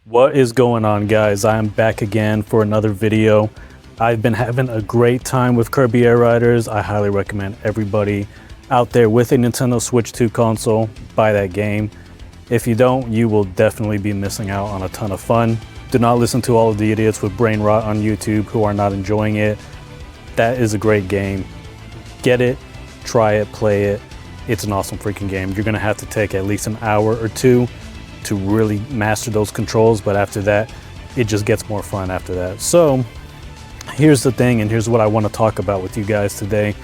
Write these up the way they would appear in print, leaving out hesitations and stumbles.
What is going on, guys? I am back again for another video. I've been having a great time with Kirby Air Riders. I highly recommend everybody out there with a Nintendo Switch 2 console buy that game. If you don't, you will definitely be missing out on a ton of fun. Do not listen to all of the idiots with brain rot on YouTube who are not enjoying it. That is a great game. Get it, try it, play it. It's an awesome freaking game. You're gonna have to take at least an hour or two to really master those controls, but after that, it just gets more fun after that. So here's the thing, and here's what I want to talk about with you guys today.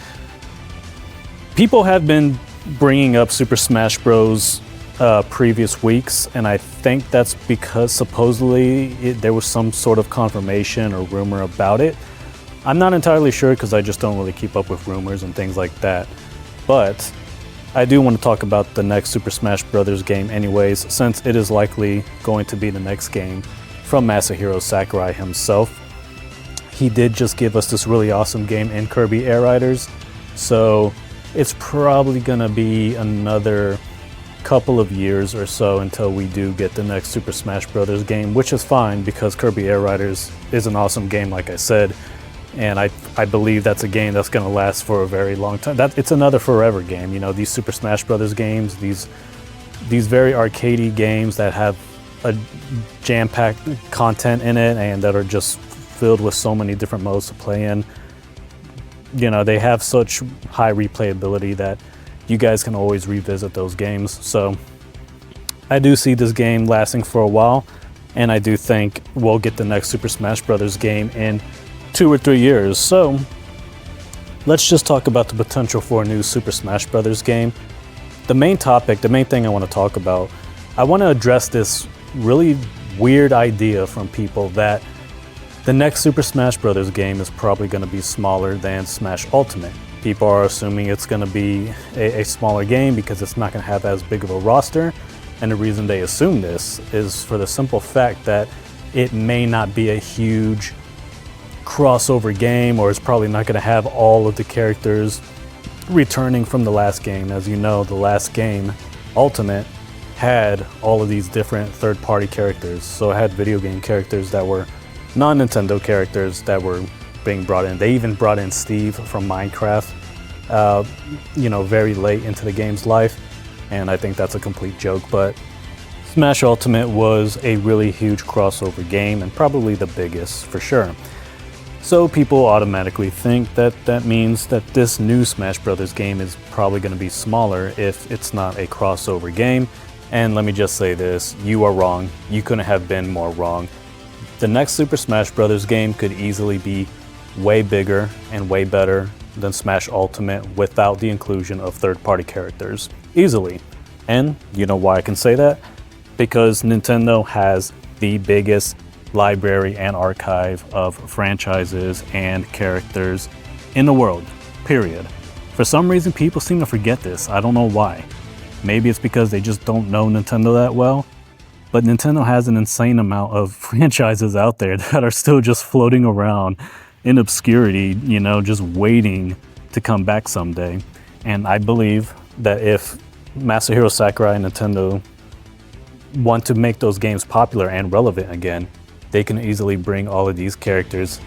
People have been bringing up Super Smash Bros. Previous weeks, and I think that's because supposedly there was some sort of confirmation or rumor about it. I'm not entirely sure because I just don't really keep up with rumors and things like that. But I do want to talk about the next Super Smash Bros. Game anyways, since it is likely going to be the next game from Masahiro Sakurai himself. He did just give us this really awesome game in Kirby Air Riders, so it's probably going to be another couple of years or so until we do get the next Super Smash Bros. Game, which is fine because Kirby Air Riders is an awesome game, like I said. And I believe that's a game that's going to last for a very long time. It's another forever game. You know, these Super Smash Bros. Games, these very arcadey games that have a jam-packed content in it and that are just filled with so many different modes to play in. You know, they have such high replayability that you guys can always revisit those games. So I do see this game lasting for a while, and I do think we'll get the next Super Smash Bros. Game in 2 or 3 years. So let's just talk about the potential for a new Super Smash Bros. Game. The main thing I want to talk about, I want to address this really weird idea from people that the next Super Smash Bros. Game is probably going to be smaller than Smash Ultimate. People are assuming it's going to be a smaller game because it's not going to have as big of a roster. And the reason they assume this is for the simple fact that it may not be a huge crossover game, or it's probably not going to have all of the characters returning from the last game. As you know, the last game, Ultimate, had all of these different third-party characters. So it had video game characters that were non-Nintendo characters that were being brought in. They even brought in Steve from Minecraft, very late into the game's life, and I think that's a complete joke. But Smash Ultimate was a really huge crossover game, and probably the biggest for sure. So people automatically think that that means that this new Smash Bros. Game is probably going to be smaller if it's not a crossover game. And let me just say this, you are wrong. You couldn't have been more wrong. The next Super Smash Bros. Game could easily be way bigger and way better than Smash Ultimate without the inclusion of third-party characters. Easily. And you know why I can say that? Because Nintendo has the biggest library and archive of franchises and characters in the world, period. For some reason, people seem to forget this. I don't know why. Maybe it's because they just don't know Nintendo that well, but Nintendo has an insane amount of franchises out there that are still just floating around in obscurity, just waiting to come back someday. And I believe that if Masahiro Sakurai and Nintendo want to make those games popular and relevant again, they can easily bring all of these characters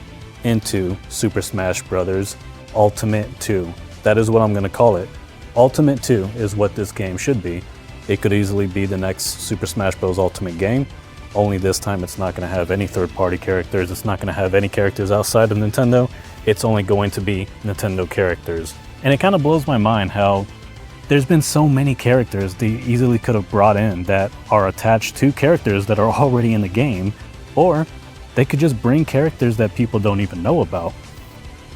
into Super Smash Bros. Ultimate 2. That is what I'm going to call it. Ultimate 2 is what this game should be. It could easily be the next Super Smash Bros. Ultimate game, only this time it's not going to have any third-party characters. It's not going to have any characters outside of Nintendo. It's only going to be Nintendo characters. And it kind of blows my mind how there's been so many characters they easily could have brought in that are attached to characters that are already in the game. Or they could just bring characters that people don't even know about.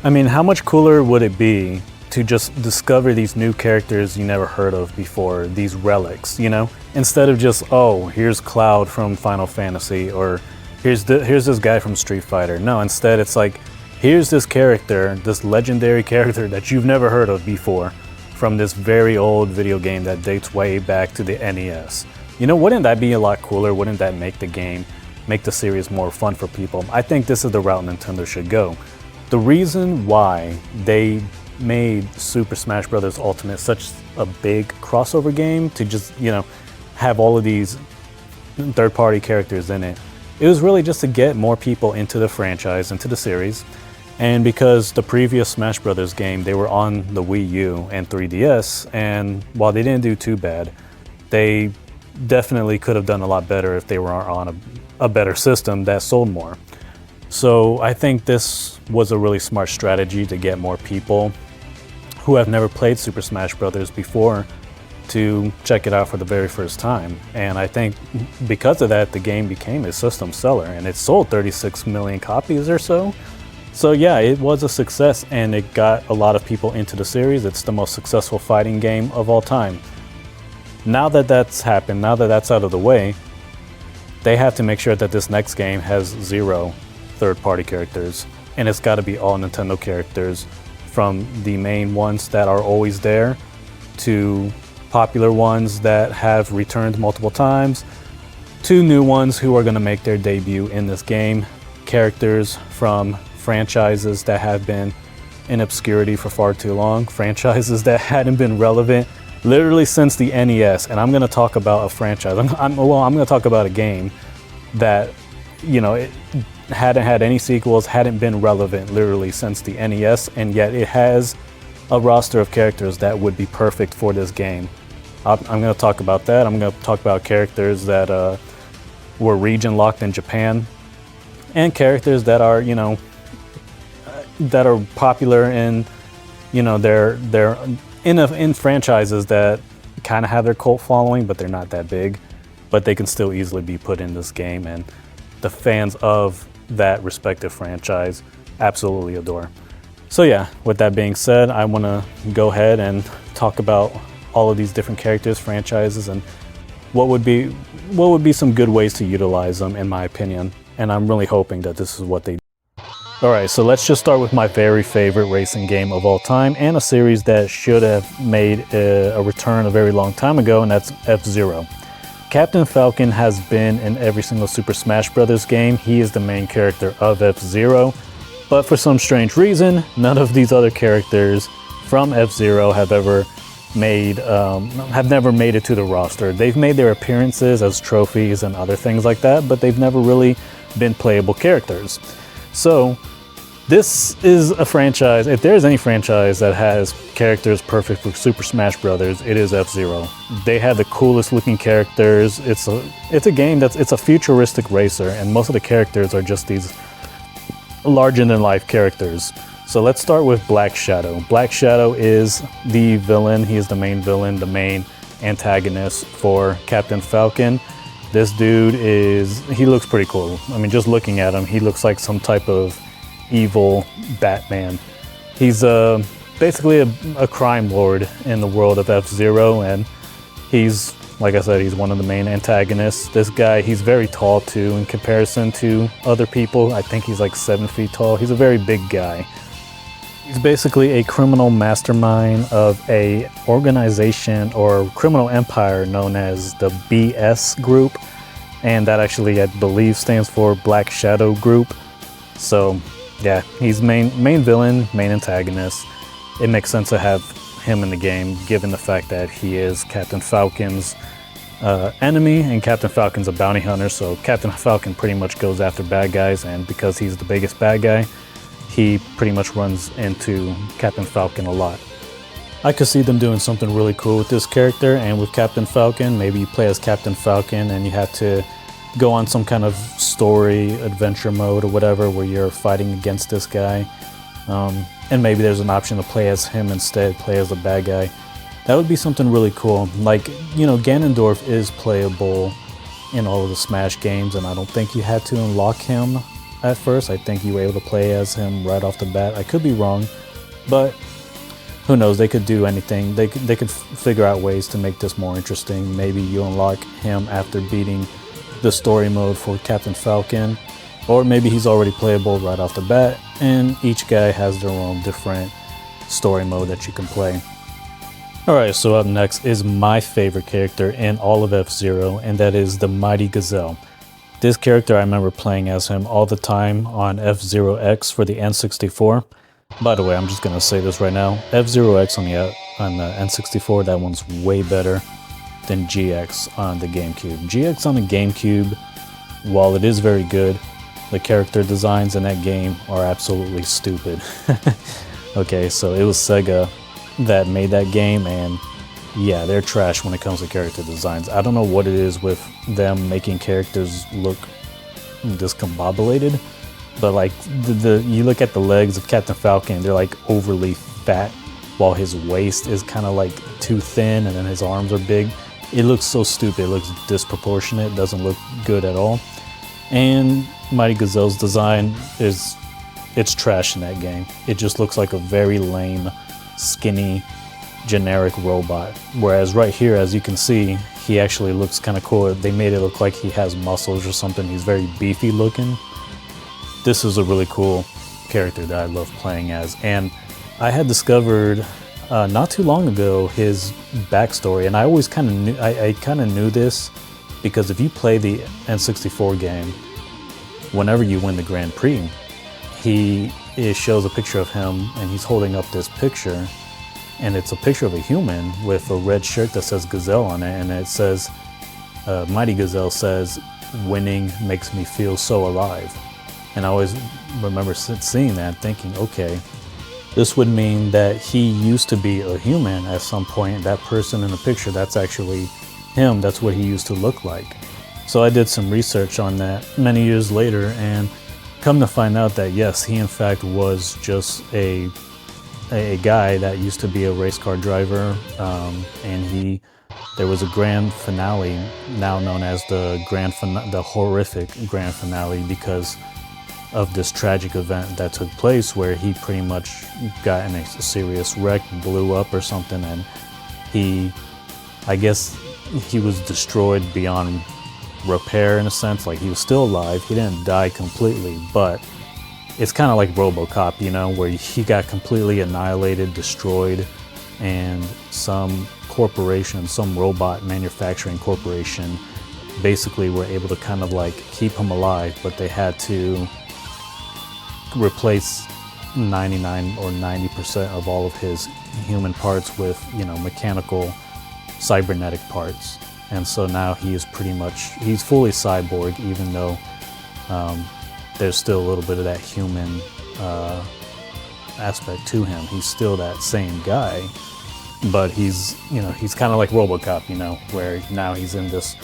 I mean, how much cooler would it be to just discover these new characters you never heard of before, these relics, Instead of just, oh, here's Cloud from Final Fantasy, or here's this guy from Street Fighter. No, instead it's like, here's this character, this legendary character that you've never heard of before from this very old video game that dates way back to the NES. Wouldn't that be a lot cooler? Wouldn't that make the series more fun for people? I think this is the route Nintendo should go. The reason why they made Super Smash Bros. Ultimate such a big crossover game to just, have all of these third-party characters in it. It was really just to get more people into the franchise, into the series. And because the previous Smash Brothers game, they were on the Wii U and 3DS, and while they didn't do too bad, they definitely could have done a lot better if they were on a better system that sold more. So I think this was a really smart strategy to get more people who have never played Super Smash Brothers before to check it out for the very first time. And I think because of that, the game became a system seller, and it sold 36 million copies or so. So yeah, it was a success, and it got a lot of people into the series. It's the most successful fighting game of all time. Now that that's happened, now that that's out of the way, they have to make sure that this next game has 0 third-party characters, and it's got to be all Nintendo characters, from the main ones that are always there to popular ones that have returned multiple times, to new ones who are going to make their debut in this game, characters from franchises that have been in obscurity for far too long, franchises that hadn't been relevant literally since the NES. And I'm going to talk about a franchise, I'm going to talk about a game that, you know, it hadn't had any sequels, hadn't been relevant literally since the NES, and yet it has a roster of characters that would be perfect for this game. I'm going to talk about that. I'm going to talk about characters that were region locked in Japan, and characters that are, you know, that are popular in, you know, they're in franchises that kind of have their cult following, but they're not that big, but they can still easily be put in this game, and the fans of that respective franchise absolutely adore. So yeah, with that being said, I want to go ahead and talk about all of these different characters, franchises, and what would be some good ways to utilize them, in my opinion. And I'm really hoping that this is what they do. Alright, so let's just start with my very favorite racing game of all time, and a series that should have made a return a very long time ago, and that's F-Zero. Captain Falcon has been in every single Super Smash Bros. Game. He is the main character of F-Zero, but for some strange reason, none of these other characters from F-Zero have never made it to the roster. They've made their appearances as trophies and other things like that, but they've never really been playable characters. So this is a franchise, if there's any franchise that has characters perfect for Super Smash Brothers, it is F-Zero. They have the coolest looking characters. It's a game it's a futuristic racer, and most of the characters are just these larger than life characters. So let's start with Black Shadow. Black Shadow is the villain. He is the main villain, the main antagonist for Captain Falcon. This dude he looks pretty cool. I mean, just looking at him, he looks like some type of evil Batman. He's basically a crime lord in the world of F-Zero, and he's, like I said, he's one of the main antagonists. This guy, he's very tall too in comparison to other people. I think he's like 7 feet tall. He's a very big guy. He's basically a criminal mastermind of a organization or criminal empire known as the BS Group, and that actually, I believe, stands for Black Shadow Group. So yeah, he's main villain, main antagonist. It makes sense to have him in the game, given the fact that he is Captain Falcon's enemy, and Captain Falcon's a bounty hunter, so Captain Falcon pretty much goes after bad guys, and because he's the biggest bad guy, he pretty much runs into Captain Falcon a lot. I could see them doing something really cool with this character and with Captain Falcon. Maybe you play as Captain Falcon and you have to go on some kind of story, adventure mode or whatever, where you're fighting against this guy. And maybe there's an option to play as him instead, play as the bad guy. That would be something really cool. Like, you know, Ganondorf is playable in all of the Smash games, and I don't think you had to unlock him at first. I think you were able to play as him right off the bat. I could be wrong, but who knows? They could do anything. They could figure out ways to make this more interesting. Maybe you unlock him after beating the story mode for Captain Falcon, or maybe he's already playable right off the bat, and each guy has their own different story mode that you can play. Alright, so up next is my favorite character in all of F-Zero, and that is the Mighty Gazelle. This character, I remember playing as him all the time on F-Zero X for the N64. By the way, I'm just going to say this right now, F-Zero X on the N64, that one's way better. than GX on the GameCube. GX on the GameCube, while it is very good, the character designs in that game are absolutely stupid. Okay, so it was Sega that made that game, and yeah, they're trash when it comes to character designs. I don't know what it is with them making characters look discombobulated, but like you look at the legs of Captain Falcon, they're like overly fat, while his waist is kind of like too thin, and then his arms are big. It looks so stupid, it looks disproportionate, it doesn't look good at all. And Mighty Gazelle's design it's trash in that game. It just looks like a very lame, skinny, generic robot. Whereas right here, as you can see, he actually looks kind of cool. They made it look like he has muscles or something. He's very beefy looking. This is a really cool character that I love playing as. And I had discovered not too long ago his backstory, and I always kind of knew, I kind of knew this, because if you play the N64 game, whenever you win the Grand Prix, it shows a picture of him, and he's holding up this picture, and it's a picture of a human with a red shirt that says Gazelle on it, and it says, Mighty Gazelle says, "Winning makes me feel so alive." And I always remember seeing that, thinking, okay, this would mean that he used to be a human at some point. That person in the picture, that's actually him. That's what he used to look like. So I did some research on that many years later, and come to find out that yes, he in fact was just a guy that used to be a race car driver, and there was a grand finale, now known as the horrific grand finale, because of this tragic event that took place where he pretty much got in a serious wreck, blew up or something, and I guess he was destroyed beyond repair in a sense. Like, he was still alive, he didn't die completely, but it's kind of like RoboCop, you know, where he got completely annihilated, destroyed, and some corporation, some robot manufacturing corporation basically were able to kind of like keep him alive, but they had to replace 99 or 90% of all of his human parts with, you know, mechanical cybernetic parts. And so now he's fully cyborg, even though there's still a little bit of that human aspect to him. He's still that same guy, but he's kind of like RoboCop, you know, where now he's in this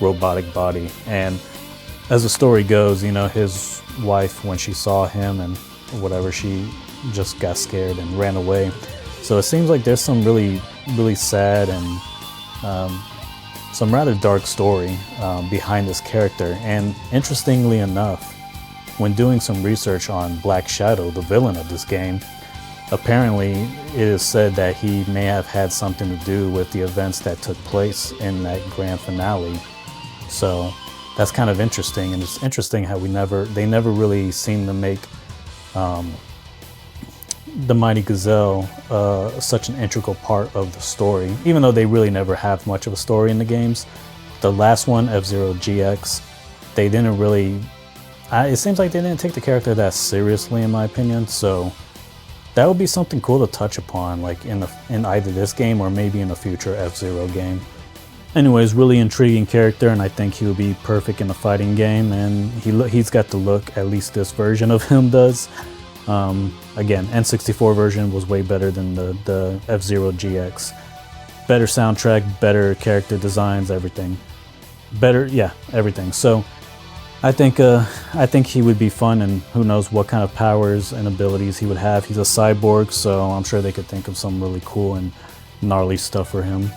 robotic body. And as the story goes, you know, his wife, when she saw him and whatever, she just got scared and ran away. So it seems like there's some really, really sad and some rather dark story behind this character. And interestingly enough, when doing some research on Black Shadow, the villain of this game, apparently it is said that he may have had something to do with the events that took place in that grand finale. So that's kind of interesting, and it's interesting how they never really seem to make the Mighty Gazelle such an integral part of the story, even though they really never have much of a story in the games. The last one, F-Zero GX, they didn't really, it seems like they didn't take the character that seriously, in my opinion, so that would be something cool to touch upon, like in either this game or maybe in a future F-Zero game. Anyways, really intriguing character, and I think he would be perfect in a fighting game, and he's got the look, at least this version of him does. Again, N64 version was way better than the F-Zero GX. Better soundtrack, better character designs, everything. Better, yeah, everything. So I think he would be fun, and who knows what kind of powers and abilities he would have. He's a cyborg, so I'm sure they could think of some really cool and gnarly stuff for him.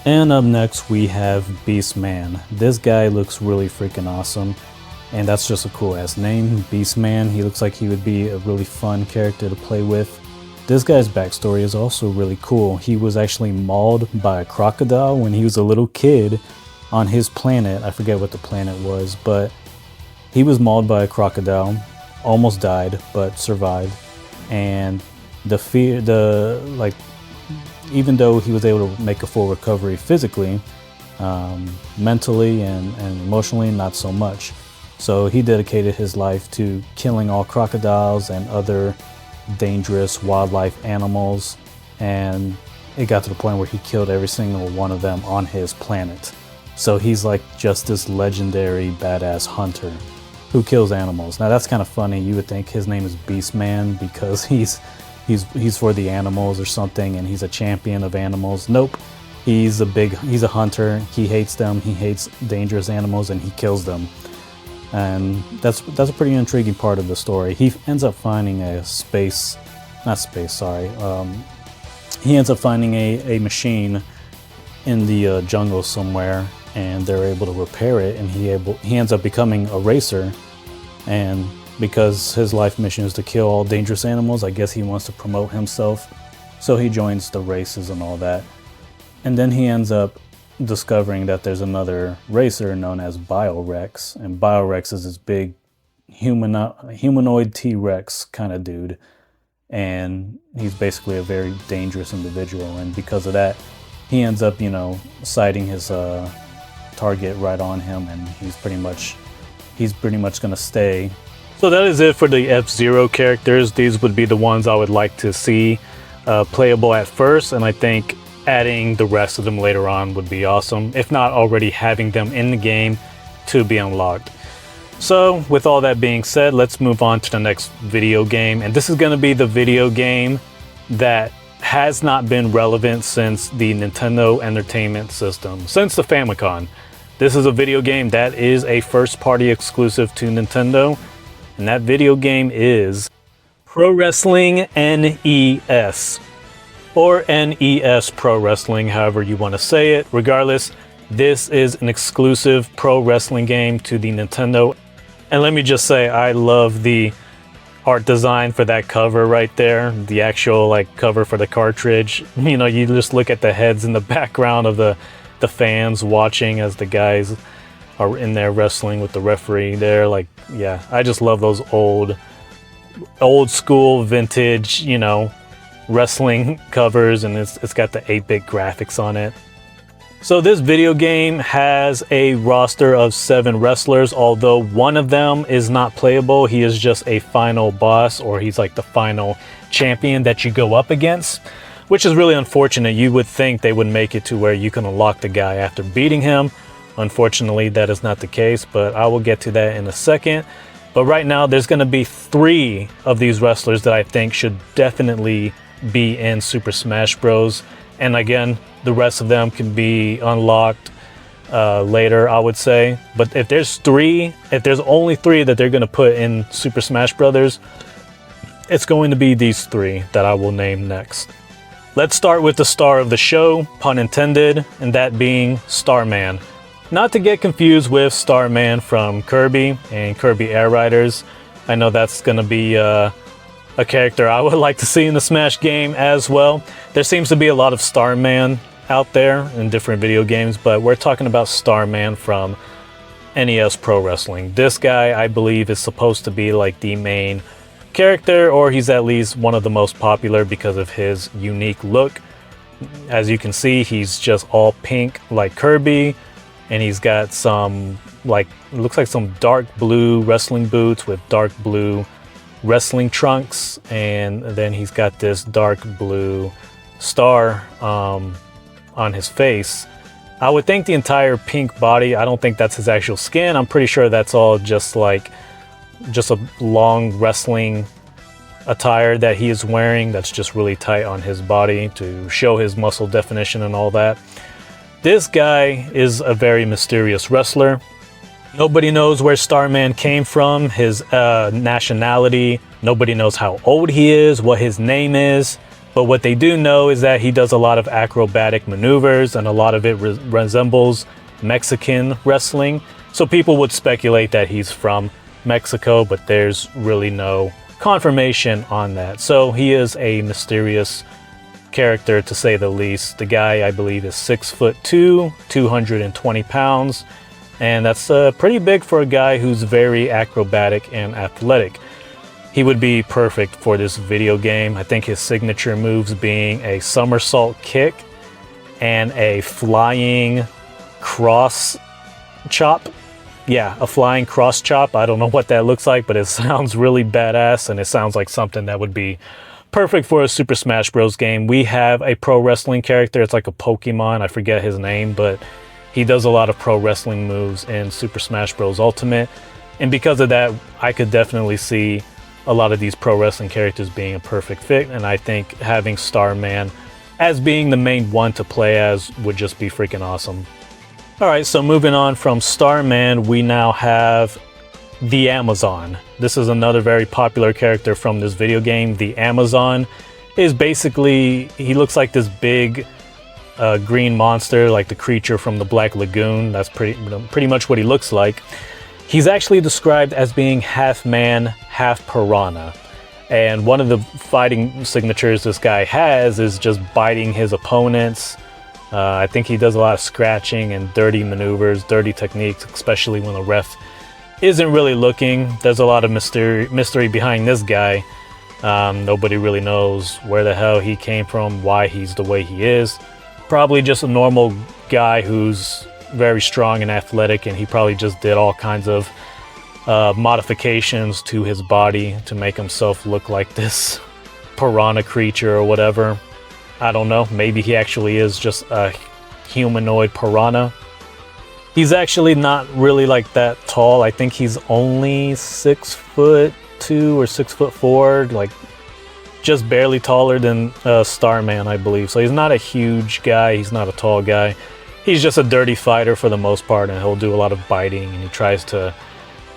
And up next we have Beastman. This guy looks really freaking awesome, and that's just a cool ass name, Beastman. He looks like he would be a really fun character to play with. This guy's backstory is also really cool. He was actually mauled by a crocodile when he was a little kid on his planet. I forget what the planet was, but he was mauled by a crocodile, almost died, but survived. And even though he was able to make a full recovery physically, mentally and emotionally, not so much. So he dedicated his life to killing all crocodiles and other dangerous wildlife animals, and it got to the point where he killed every single one of them on his planet. So he's like just this legendary badass hunter who kills animals. Now that's kind of funny. You would think his name is Beastman because he's for the animals or something, and he's a champion of animals. Nope. He's a hunter. He hates them. He hates dangerous animals, and he kills them. And that's a pretty intriguing part of the story. He ends up finding he ends up finding a machine in the jungle somewhere, and they're able to repair it, and he ends up becoming a racer. And because his life mission is to kill all dangerous animals, I guess he wants to promote himself, so he joins the races and all that. And then he ends up discovering that there's another racer known as Biorex, and Biorex is this big humanoid T-Rex kind of dude, and he's basically a very dangerous individual, and because of that he ends up, sighting his target right on him, and he's pretty much gonna stay. So that is it for the F-Zero characters. These would be the ones I would like to see playable at first, and I think adding the rest of them later on would be awesome, if not already having them in the game to be unlocked. So with all that being said, let's move on to the next video game, and this is going to be the video game that has not been relevant since the Nintendo Entertainment System, since the Famicom. This is a video game that is a first-party exclusive to Nintendo, and that video game is Pro Wrestling NES, or NES Pro Wrestling, however you want to say it. Regardless, this is an exclusive pro wrestling game to the Nintendo. And let me just say, I love the art design for that cover right there, the actual cover for the cartridge. You just look at the heads in the background of the fans watching as the guys are in there wrestling with the referee there. Yeah, I just love those old school vintage, wrestling covers, and it's got the 8-bit graphics on it. So this video game has a roster of 7 wrestlers, although one of them is not playable. He is just a final boss, or he's like the final champion that you go up against, which is really unfortunate. You would think they would make it to where you can unlock the guy after beating him. Unfortunately, that is not the case, but I will get to that in a second. But right now, there's going to be 3 of these wrestlers that I think should definitely be in Super Smash Bros. And again, the rest of them can be unlocked later, I would say. But if there's only 3 that they're going to put in Super Smash Brothers, it's going to be these 3 that I will name next. Let's start with the star of the show, pun intended, and that being Starman. Not to get confused with Starman from Kirby and Kirby Air Riders. I know that's going to be a character I would like to see in the Smash game as well. There seems to be a lot of Starman out there in different video games, but we're talking about Starman from NES Pro Wrestling. This guy, I believe, is supposed to be like the main character, or he's at least one of the most popular because of his unique look. As you can see, he's just all pink like Kirby, and he's got some looks like some dark blue wrestling boots with dark blue wrestling trunks, and then he's got this dark blue star on his face. I would think the entire pink body, I don't think that's his actual skin. I'm pretty sure that's all just a long wrestling attire that he is wearing that's just really tight on his body to show his muscle definition and all that. This guy is a very mysterious wrestler. Nobody knows where Starman came from, his nationality. Nobody knows how old he is, what his name is. But what they do know is that he does a lot of acrobatic maneuvers, and a lot of it resembles Mexican wrestling. So people would speculate that he's from Mexico, but there's really no confirmation on that. So he is a mysterious character, to say the least. The guy, I believe, is 6'2", 220 pounds. And that's pretty big for a guy who's very acrobatic and athletic. He would be perfect for this video game. I think his signature moves being a somersault kick and a flying cross chop. Yeah, a flying cross chop. I don't know what that looks like, but it sounds really badass, and it sounds like something that would be perfect for a Super Smash Bros. Game. We have a pro wrestling character. It's like a Pokemon. I forget his name, but he does a lot of pro wrestling moves in Super Smash Bros. Ultimate. And because of that, I could definitely see a lot of these pro wrestling characters being a perfect fit. And I think having Starman as being the main one to play as would just be freaking awesome. All right, so moving on from Starman, we now have the Amazon. This is another very popular character from this video game. The Amazon is basically, he looks like this big green monster, like the creature from the Black Lagoon. That's pretty much what he looks like. He's actually described as being half man, half piranha. And one of the fighting signatures this guy has is just biting his opponents. I think he does a lot of scratching and dirty maneuvers, dirty techniques, especially when the ref isn't really looking. There's a lot of mystery behind this guy. Nobody really knows where the hell he came from, why he's the way he is. Probably just a normal guy who's very strong and athletic, and he probably just did all kinds of modifications to his body to make himself look like this piranha creature or whatever. I don't know, maybe he actually is just a humanoid piranha. He's actually not really like that tall. I think he's only 6'2" or 6'4", like just barely taller than Starman, I believe. So he's not a huge guy, he's not a tall guy. He's just a dirty fighter for the most part, and he'll do a lot of biting, and he tries to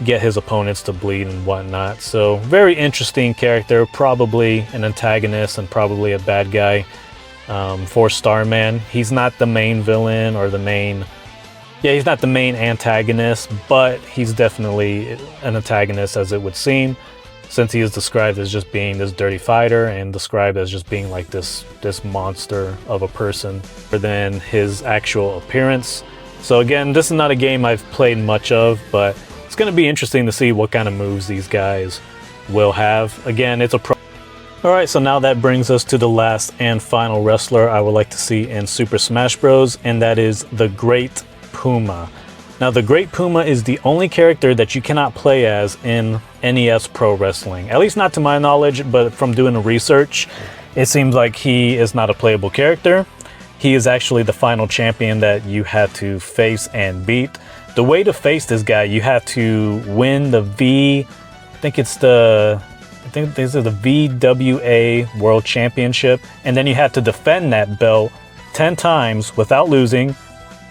get his opponents to bleed and whatnot. So very interesting character, probably an antagonist and probably a bad guy for Starman. He's not the main villain or the main... Yeah, he's not the main antagonist, but he's definitely an antagonist, as it would seem, since he is described as just being this dirty fighter and described as just being like this monster of a person than his actual appearance. So again, this is not a game I've played much of, but it's going to be interesting to see what kind of moves these guys will have. Again, it's a pro. Alright, so now that brings us to the last and final wrestler I would like to see in Super Smash Bros., and that is the Great Puma. Now, the Great Puma is the only character that you cannot play as in NES Pro Wrestling. At least not to my knowledge, but from doing the research, it seems like he is not a playable character. He is actually the final champion that you have to face and beat. The way to face this guy, you have to win the I think this is the VWA World Championship, and then you have to defend that belt 10 times without losing.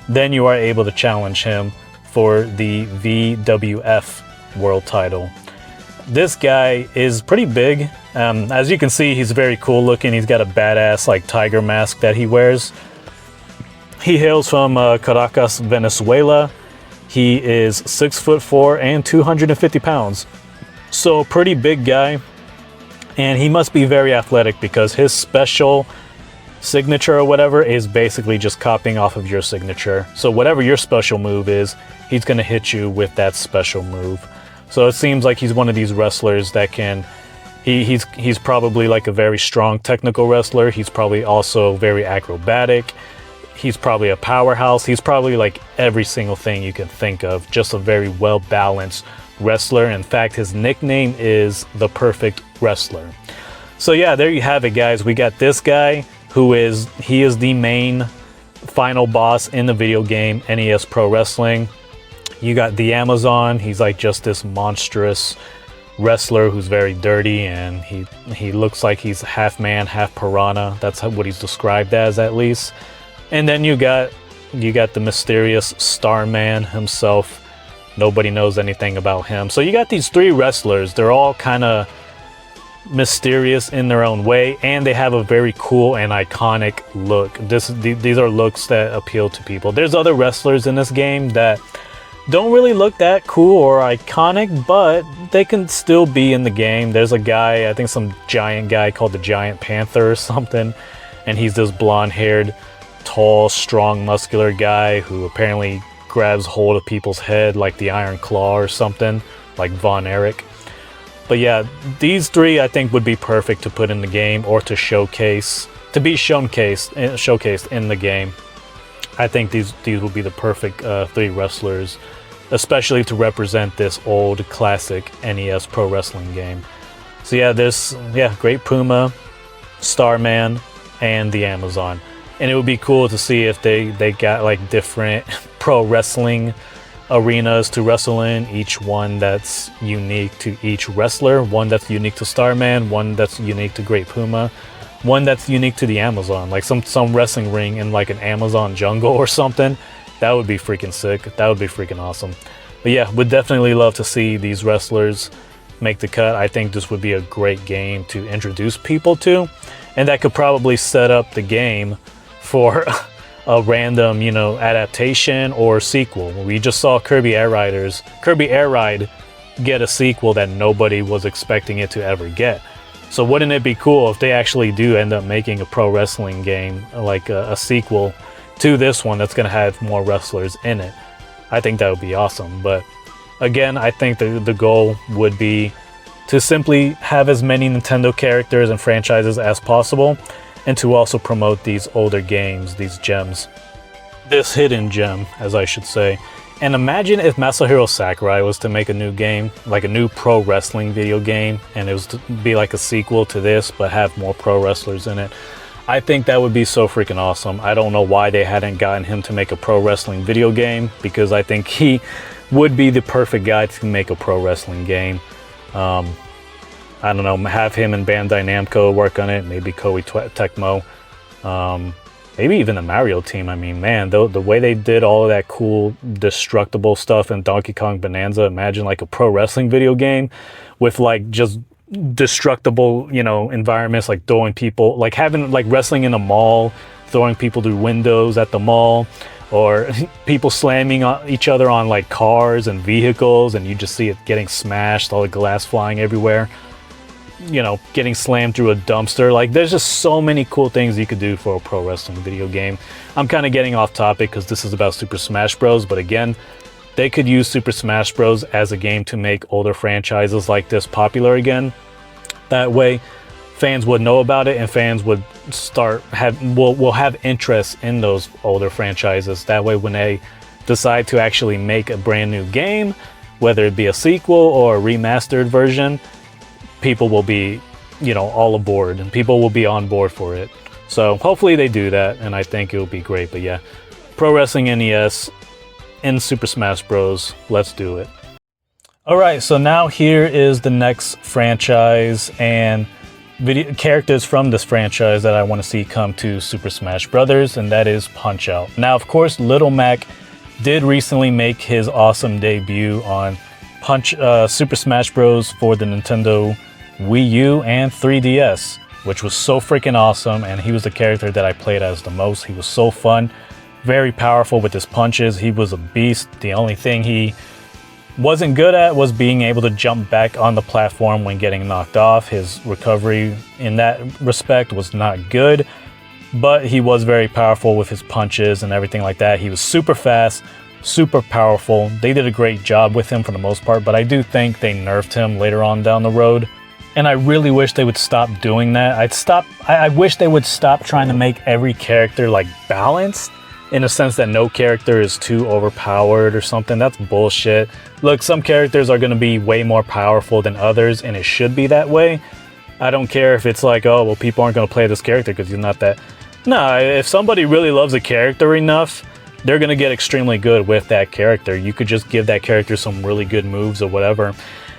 Then you are able to challenge him for the VWF World title. This guy is pretty big. As you can see, he's very cool looking. He's got a badass like tiger mask that he wears. He hails from Caracas, Venezuela. He is 6'4" and 250 pounds. So pretty big guy. And he must be very athletic because his special signature or whatever is basically just copying off of your signature. So whatever your special move is, he's going to hit you with that special move. So it seems like he's one of these wrestlers that can... He's probably like a very strong technical wrestler. He's probably also very acrobatic. He's probably a powerhouse. He's probably like every single thing you can think of. Just a very well-balanced wrestler. In fact, his nickname is the Perfect Wrestler. So yeah, there you have it, guys. We got this guy who is the main final boss in the video game NES Pro Wrestling. You got the Amazon. He's like just this monstrous wrestler who's very dirty, and he looks like he's half man, half piranha. That's what he's described as, at least. And then you got the mysterious Starman himself. Nobody knows anything about him. So you got these three wrestlers. They're all kind of mysterious in their own way, and they have a very cool and iconic look. These are looks that appeal to people. There's other wrestlers in this game that don't really look that cool or iconic, but they can still be in the game. There's a guy, I think some giant guy called the Giant Panther or something, and he's this blonde-haired, tall, strong, muscular guy who apparently grabs hold of people's head like the Iron Claw or something, like Von Erich. But yeah, these three I think would be perfect to put in the game or to showcase, to be showcased in the game. I think these would be the perfect three wrestlers, especially to represent this old classic NES Pro Wrestling game. So yeah, Great Puma. Starman, and the Amazon. And it would be cool to see if they got like different pro wrestling arenas to wrestle in, each one that's unique to each wrestler, one that's unique to Starman, one that's unique to Great Puma, one that's unique to the Amazon, like some wrestling ring in like an Amazon jungle or something. That would be freaking sick. That would be freaking awesome. But yeah, would definitely love to see these wrestlers make the cut. I think this would be a great game to introduce people to, and that could probably set up the game for a random, you know, adaptation or sequel. We just saw Kirby Air Ride get a sequel that nobody was expecting it to ever get. So wouldn't it be cool if they actually do end up making a pro wrestling game, like a sequel to this one that's going to have more wrestlers in it? I think that would be awesome. But again, I think the goal would be to simply have as many Nintendo characters and franchises as possible, and to also promote these older games, these gems. This hidden gem, as I should say. And imagine if Masahiro Sakurai was to make a new game, like a new pro wrestling video game, and it was to be like a sequel to this, but have more pro wrestlers in it. I think that would be so freaking awesome. I don't know why they hadn't gotten him to make a pro wrestling video game, because I think he would be the perfect guy to make a pro wrestling game. I don't know, have him and Bandai Namco work on it, maybe Koei Tecmo, maybe even the Mario team. I mean, man, the way they did all of that cool destructible stuff in Donkey Kong Bonanza, imagine like a pro wrestling video game with like just destructible, you know, environments, like throwing people, like having like wrestling in a mall, throwing people through windows at the mall, or people slamming each other on like cars and vehicles, and you just see it getting smashed, all the glass flying everywhere. You know, getting slammed through a dumpster. Like, there's just so many cool things you could do for a pro wrestling video game. I'm kind of getting off topic because this is about Super Smash Bros. But again, they could use Super Smash Bros. As a game to make older franchises like this popular again. That way, fans would know about it, and fans would will have interest in those older franchises. That way, when they decide to actually make a brand new game, whether it be a sequel or a remastered version, people will be, you know, all aboard, and people will be on board for it. So hopefully they do that, and I think it will be great. But yeah, Pro Wrestling NES in Super Smash Bros. Let's do it. All right, so now here is the next franchise and characters from this franchise that I want to see come to Super Smash Brothers, and that is Punch-Out. Now, of course, Little Mac did recently make his awesome debut on Super Smash Bros. For the Nintendo Wii U and 3DS, which was so freaking awesome, and he was the character that I played as the most. He was so fun, very powerful with his punches. He was a beast. The only thing he wasn't good at was being able to jump back on the platform when getting knocked off. His recovery in that respect was not good, but he was very powerful with his punches and everything like that. He was super fast, super powerful. They did a great job with him for the most part, but I do think they nerfed him later on down the road. And I really wish they would stop doing that. I wish they would stop trying to make every character like balanced, in a sense that no character is too overpowered or something. That's bullshit. Look, some characters are going to be way more powerful than others, and it should be that way. I don't care if it's like, oh, well, people aren't going to play this character because he's not that. No, if somebody really loves a character enough, they're going to get extremely good with that character. You could just give that character some really good moves or whatever,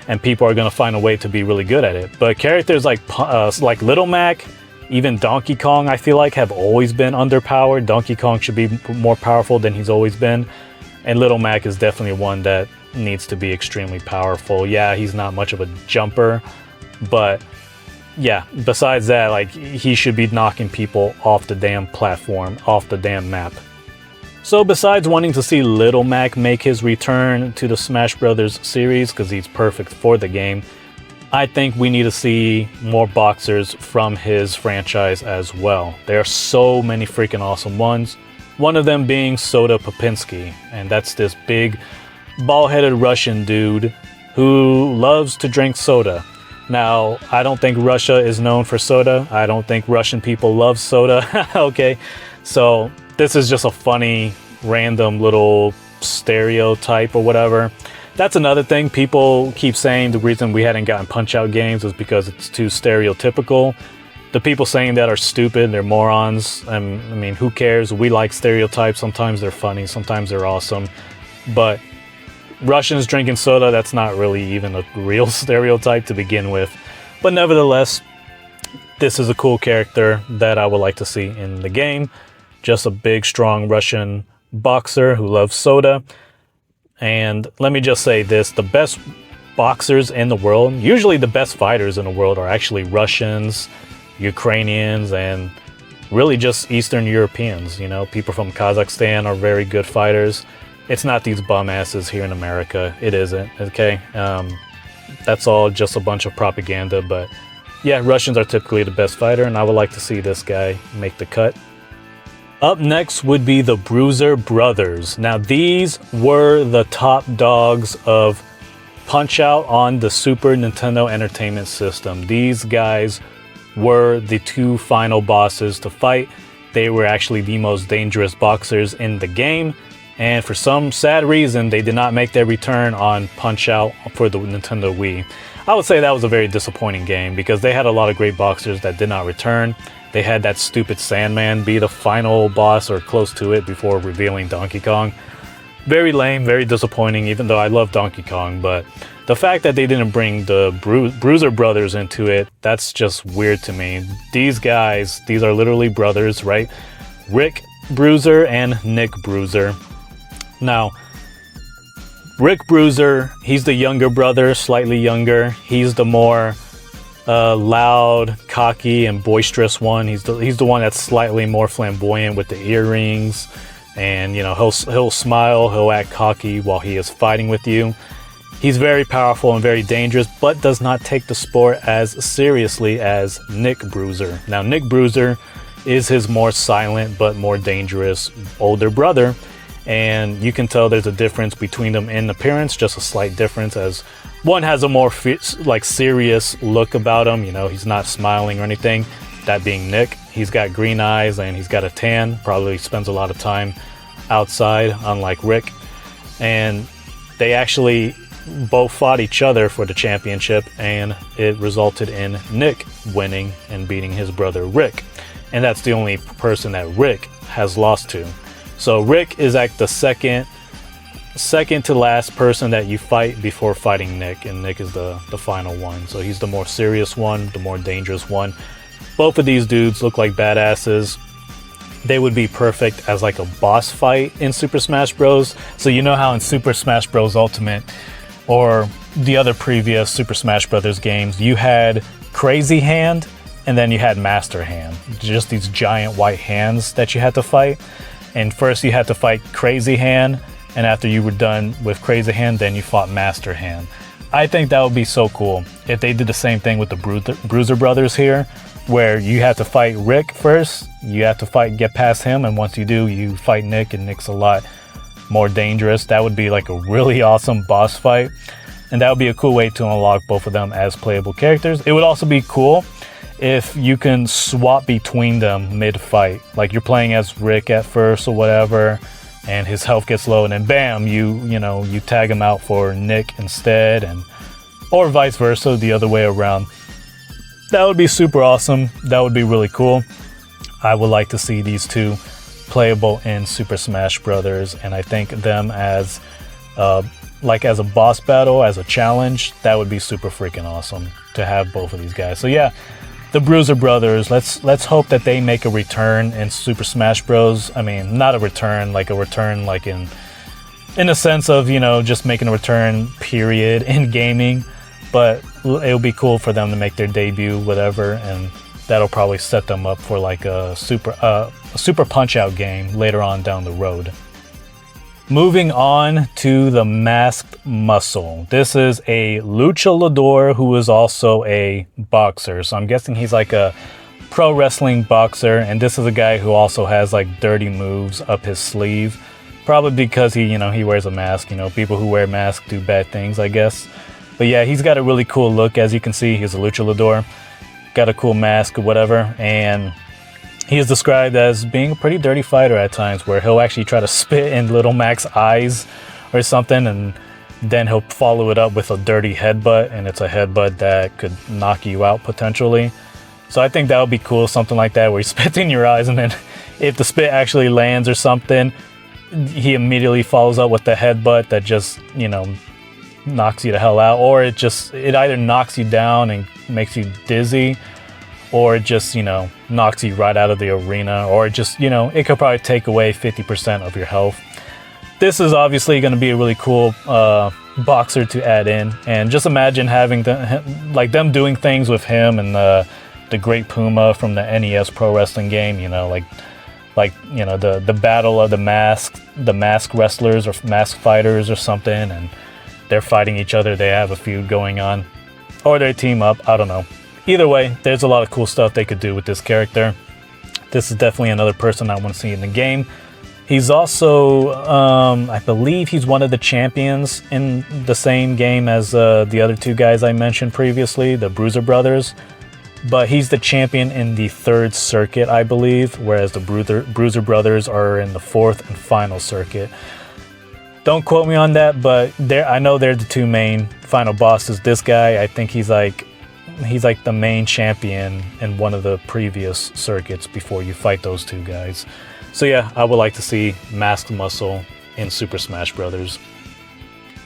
and people are going to find a way to be really good at it. But characters like Little Mac, even Donkey Kong, I feel like have always been underpowered. Donkey Kong should be more powerful than he's always been. And Little Mac is definitely one that needs to be extremely powerful. Yeah, he's not much of a jumper, but yeah, besides that, like, he should be knocking people off the damn platform, off the damn map. So besides wanting to see Little Mac make his return to the Smash Brothers series, because he's perfect for the game, I think we need to see more boxers from his franchise as well. There are so many freaking awesome ones. One of them being Soda Popinski, and that's this big, bald-headed Russian dude who loves to drink soda. Now, I don't think Russia is known for soda. I don't think Russian people love soda. Okay, so this is just a funny, random little stereotype or whatever. That's another thing. People keep saying the reason we hadn't gotten Punch-Out games is because it's too stereotypical. The people saying that are stupid, they're morons. I mean, who cares? We like stereotypes. Sometimes they're funny, sometimes they're awesome. But Russians drinking soda, that's not really even a real stereotype to begin with. But nevertheless, this is a cool character that I would like to see in the game. Just a big, strong Russian boxer who loves soda. And let me just say this, the best boxers in the world, usually the best fighters in the world, are actually Russians, Ukrainians, and really just Eastern Europeans. You know, people from Kazakhstan are very good fighters. It's not these bum asses here in America. It isn't, okay? That's all just a bunch of propaganda, but yeah, Russians are typically the best fighter, and I would like to see this guy make the cut. Up next would be the Bruiser Brothers. Now, these were the top dogs of Punch-Out on the Super Nintendo Entertainment System. These guys were the two final bosses to fight. They were actually the most dangerous boxers in the game, and for some sad reason, they did not make their return on Punch-Out for the Nintendo Wii. I would say that was a very disappointing game because they had a lot of great boxers that did not return. They had that stupid Sandman be the final boss or close to it before revealing Donkey Kong. Very lame, very disappointing, even though I love Donkey Kong, but the fact that they didn't bring the Bruiser Brothers into it, that's just weird to me. These guys, these are literally brothers, right? Rick Bruiser and Nick Bruiser. Now, Rick Bruiser, he's the younger brother, slightly younger. He's the more loud, cocky, and boisterous one. He's the one that's slightly more flamboyant with the earrings, and you know, he'll smile, he'll act cocky while he is fighting with you. He's very powerful and very dangerous, but does not take the sport as seriously as Nick Bruiser. Now, Nick Bruiser is his more silent but more dangerous older brother, and you can tell there's a difference between them in appearance, just a slight difference, as one has a more serious look about him. You know, he's not smiling or anything. That being Nick, he's got green eyes and he's got a tan, probably spends a lot of time outside, unlike Rick. And they actually both fought each other for the championship, and it resulted in Nick winning and beating his brother Rick. And that's the only person that Rick has lost to. So Rick is like the second to last person that you fight before fighting Nick, and Nick is the final one. So he's the more serious one, the more dangerous one. Both of these dudes look like badasses. They would be perfect as like a boss fight in Super Smash Bros. So you know how in Super Smash Bros. Ultimate or the other previous Super Smash Bros. Games, you had Crazy Hand and then you had Master Hand. Just these giant white hands that you had to fight. And first you had to fight Crazy Hand, and after you were done with Crazy Hand, then you fought Master Hand. I think that would be so cool if they did the same thing with the Bruiser Brothers here, where you have to fight Rick first, you have to get past him, and once you do, you fight Nick, and Nick's a lot more dangerous. That would be like a really awesome boss fight, and that would be a cool way to unlock both of them as playable characters. It would also be cool if you can swap between them mid-fight. Like you're playing as Rick at first or whatever, and his health gets low, and then bam, you tag him out for Nick instead, or vice versa, the other way around. That would be super awesome. That would be really cool. I would like to see these two playable in Super Smash Brothers, and I think them as as a boss battle, as a challenge, that would be super freaking awesome to have both of these guys. So yeah, the Bruiser Brothers, let's hope that they make a return in Super Smash Bros. I mean, not a return like in the sense of, just making a return period in gaming, but it'll be cool for them to make their debut, whatever, and that'll probably set them up for like a super Punch-Out game later on down the road. Moving on to the Masked Muscle. This is a luchador who is also a boxer. So I'm guessing he's like a pro wrestling boxer. And this is a guy who also has like dirty moves up his sleeve. Probably because he wears a mask. People who wear masks do bad things, I guess. But yeah, he's got a really cool look. As you can see, he's a luchador. Got a cool mask or whatever. And he is described as being a pretty dirty fighter at times, where he'll actually try to spit in Little Mac's eyes or something, and then he'll follow it up with a dirty headbutt, and it's a headbutt that could knock you out potentially. So I think that would be cool, something like that, where you spit in your eyes, and then if the spit actually lands or something, he immediately follows up with the headbutt that just, you know, knocks you the hell out. Or it either knocks you down and makes you dizzy, or it just, you know, knocks you right out of the arena, or it just, you know, it could probably take away 50% of your health. This is obviously going to be a really cool boxer to add in, and just imagine having them doing things with him and the Great Puma from the NES Pro Wrestling game, you know, like you know, the battle of the mask wrestlers or mask fighters or something, and they're fighting each other, they have a feud going on, or they team up, I don't know. Either way, there's a lot of cool stuff they could do with this character. This is definitely another person I want to see in the game. He's also, I believe he's one of the champions in the same game as the other two guys I mentioned previously, the Bruiser Brothers. But he's the champion in the 3rd circuit, I believe, whereas the Bruiser Brothers are in the 4th and final circuit. Don't quote me on that, but I know they're the two main final bosses. This guy, I think he's like the main champion in one of the previous circuits before you fight those two guys. So yeah, I would like to see Masked Muscle in Super Smash Bros.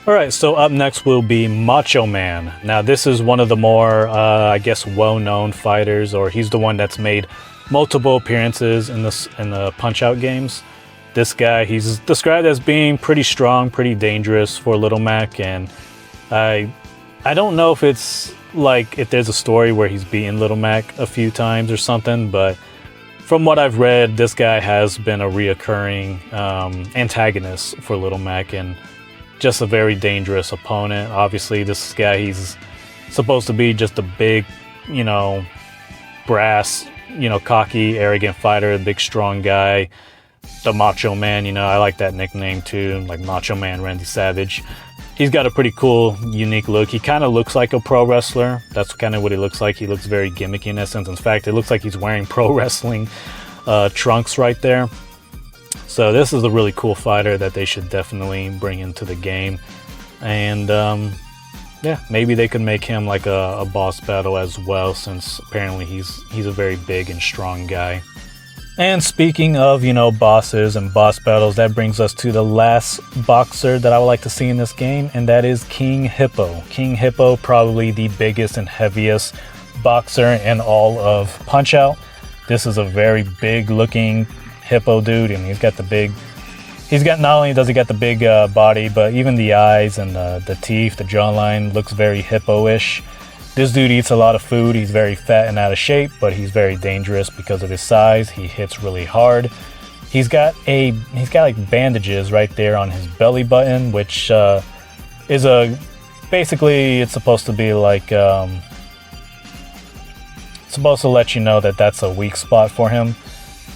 Alright, so up next will be Macho Man. Now this is one of the more, I guess, well-known fighters, or he's the one that's made multiple appearances in the Punch-Out games. This guy, he's described as being pretty strong, pretty dangerous for Little Mac, and I don't know if it's like if there's a story where he's beaten Little Mac a few times or something, but from what I've read, this guy has been a reoccurring antagonist for Little Mac, and just a very dangerous opponent. Obviously, this guy, he's supposed to be just a big, you know, brass, you know, cocky, arrogant fighter, a big, strong guy. The Macho Man, you know, I like that nickname too, like Macho Man Randy Savage. He's got a pretty cool, unique look. He kind of looks like a pro wrestler. That's kind of what he looks like. He looks very gimmicky in essence. In fact, it looks like he's wearing pro wrestling trunks right there. So this is a really cool fighter that they should definitely bring into the game. And yeah, maybe they could make him like a boss battle as well, since apparently he's a very big and strong guy. And speaking of, you know, bosses and boss battles, that brings us to the last boxer that I would like to see in this game, and that is King Hippo. King Hippo, probably the biggest and heaviest boxer in all of Punch-Out. This is a very big looking hippo dude, and not only does he got the big body, but even the eyes and the teeth, the jawline looks very hippo-ish. This dude eats a lot of food. He's very fat and out of shape, but he's very dangerous because of his size. He hits really hard. He's got like bandages right there on his belly button, which is basically it's supposed to be like supposed to let you know that that's a weak spot for him.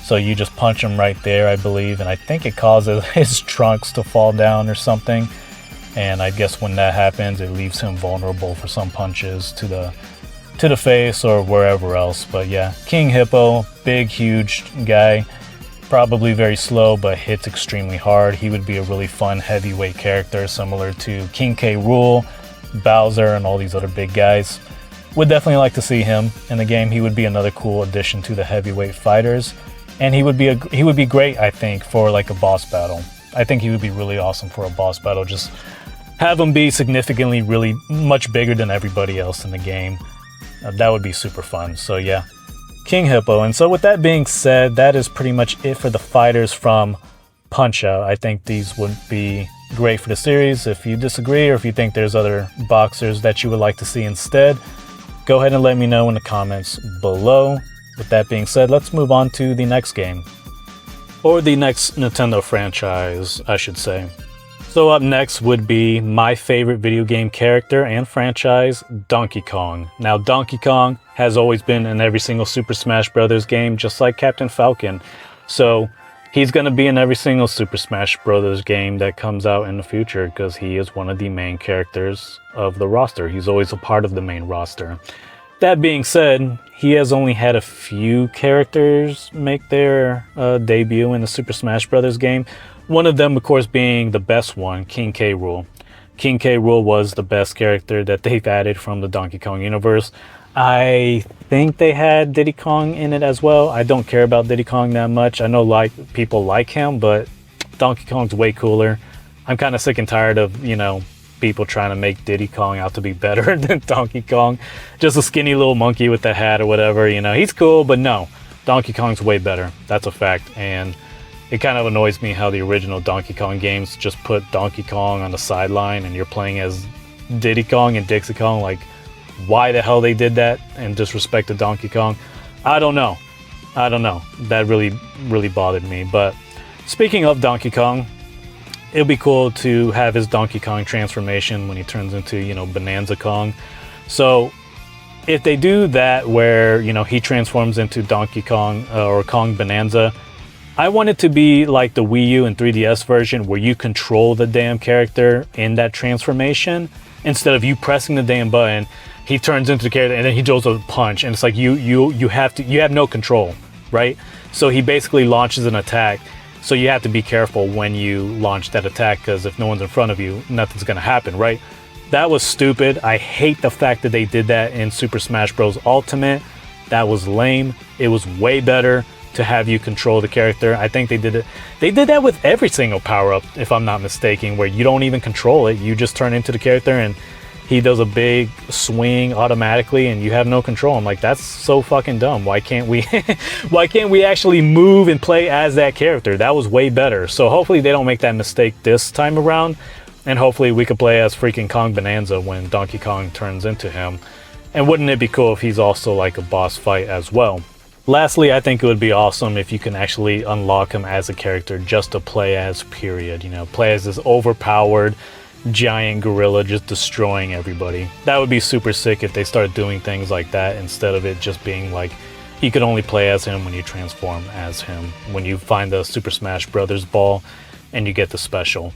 So you just punch him right there, I believe, and I think it causes his trunks to fall down or something. And I guess when that happens, it leaves him vulnerable for some punches to the face or wherever else. But yeah, King Hippo, big, huge guy, probably very slow, but hits extremely hard. He would be a really fun heavyweight character, similar to King K. Rool, Bowser, and all these other big guys. Would definitely like to see him in the game. He would be another cool addition to the heavyweight fighters, and he would be great, I think, for like a boss battle. I think he would be really awesome for a boss battle. Just have him be significantly, really much bigger than everybody else in the game. That would be super fun. So yeah, King Hippo. And so with that being said, that is pretty much it for the fighters from Punch-Out. I think these would be great for the series. If you disagree, or if you think there's other boxers that you would like to see instead, go ahead and let me know in the comments below. With that being said, let's move on to the next game. Or the next Nintendo franchise, I should say. So up next would be my favorite video game character and franchise, Donkey Kong. Now, Donkey Kong has always been in every single Super Smash Bros. Game, just like Captain Falcon. So he's going to be in every single Super Smash Bros. Game that comes out in the future, because he is one of the main characters of the roster. He's always a part of the main roster. That being said, he has only had a few characters make their debut in the Super Smash Bros. Game. One of them, of course, being the best one, King K. Rool. King K. Rool was the best character that they've added from the Donkey Kong universe. I think they had Diddy Kong in it as well. I don't care about Diddy Kong that much. I know like people like him, but Donkey Kong's way cooler. I'm kind of sick and tired of, you know, people trying to make Diddy Kong out to be better than Donkey Kong. Just a skinny little monkey with the hat or whatever, you know. He's cool, but no, Donkey Kong's way better. That's a fact. And it kind of annoys me how the original Donkey Kong games just put Donkey Kong on the sideline and you're playing as Diddy Kong and Dixie Kong. Like, why the hell they did that and disrespected Donkey Kong? I don't know. That really bothered me. But speaking of Donkey Kong, it'll be cool to have his Donkey Kong transformation when he turns into, you know, Bonanza Kong. So if they do that where, you know, he transforms into Donkey Kong or Kong Bonanza, I want it to be like the Wii U and 3DS version where you control the damn character in that transformation. Instead of you pressing the damn button, he turns into the character and then he does a punch, and it's like you have no control, right? So he basically launches an attack. So you have to be careful when you launch that attack, because if no one's in front of you, nothing's gonna happen, right? That was stupid. I hate the fact that they did that in Super Smash Bros. Ultimate. That was lame. It was way better to have you control the character. I think they did it. They did that with every single power-up, if I'm not mistaken, where you don't even control it. You just turn into the character and he does a big swing automatically and you have no control. I'm like, that's so fucking dumb. Why can't we why can't we actually move and play as that character? That was way better. So hopefully they don't make that mistake this time around, and hopefully we could play as freaking Kong Bonanza when Donkey Kong turns into him. And wouldn't it be cool if he's also like a boss fight as well? Lastly, I think it would be awesome if you can actually unlock him as a character just to play as, period. You know, play as this overpowered giant gorilla just destroying everybody. That would be super sick if they started doing things like that, instead of it just being like you could only play as him when you transform as him, when you find the Super Smash Brothers ball and you get the special.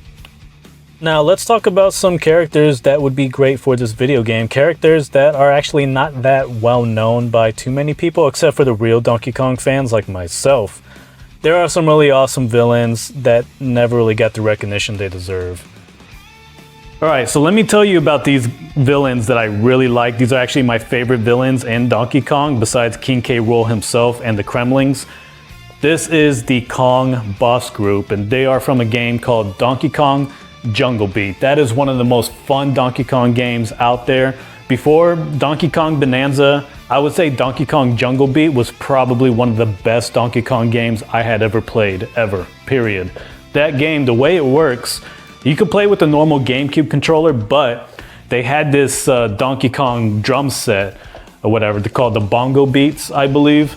Now let's talk about some characters that would be great for this video game. Characters that are actually not that well known by too many people, except for the real Donkey Kong fans like myself. There are some really awesome villains that never really got the recognition they deserve. Alright, so let me tell you about these villains that I really like. These are actually my favorite villains in Donkey Kong, besides King K. Rool himself and the Kremlings. This is the Kong boss group, and they are from a game called Donkey Kong Jungle Beat. That is one of the most fun Donkey Kong games out there. Before Donkey Kong Bonanza, I would say Donkey Kong Jungle Beat was probably one of the best Donkey Kong games I had ever played, ever, period. That game, the way it works, you could play with the normal GameCube controller, but they had this Donkey Kong drum set, or whatever, they're called the bongo beats, I believe,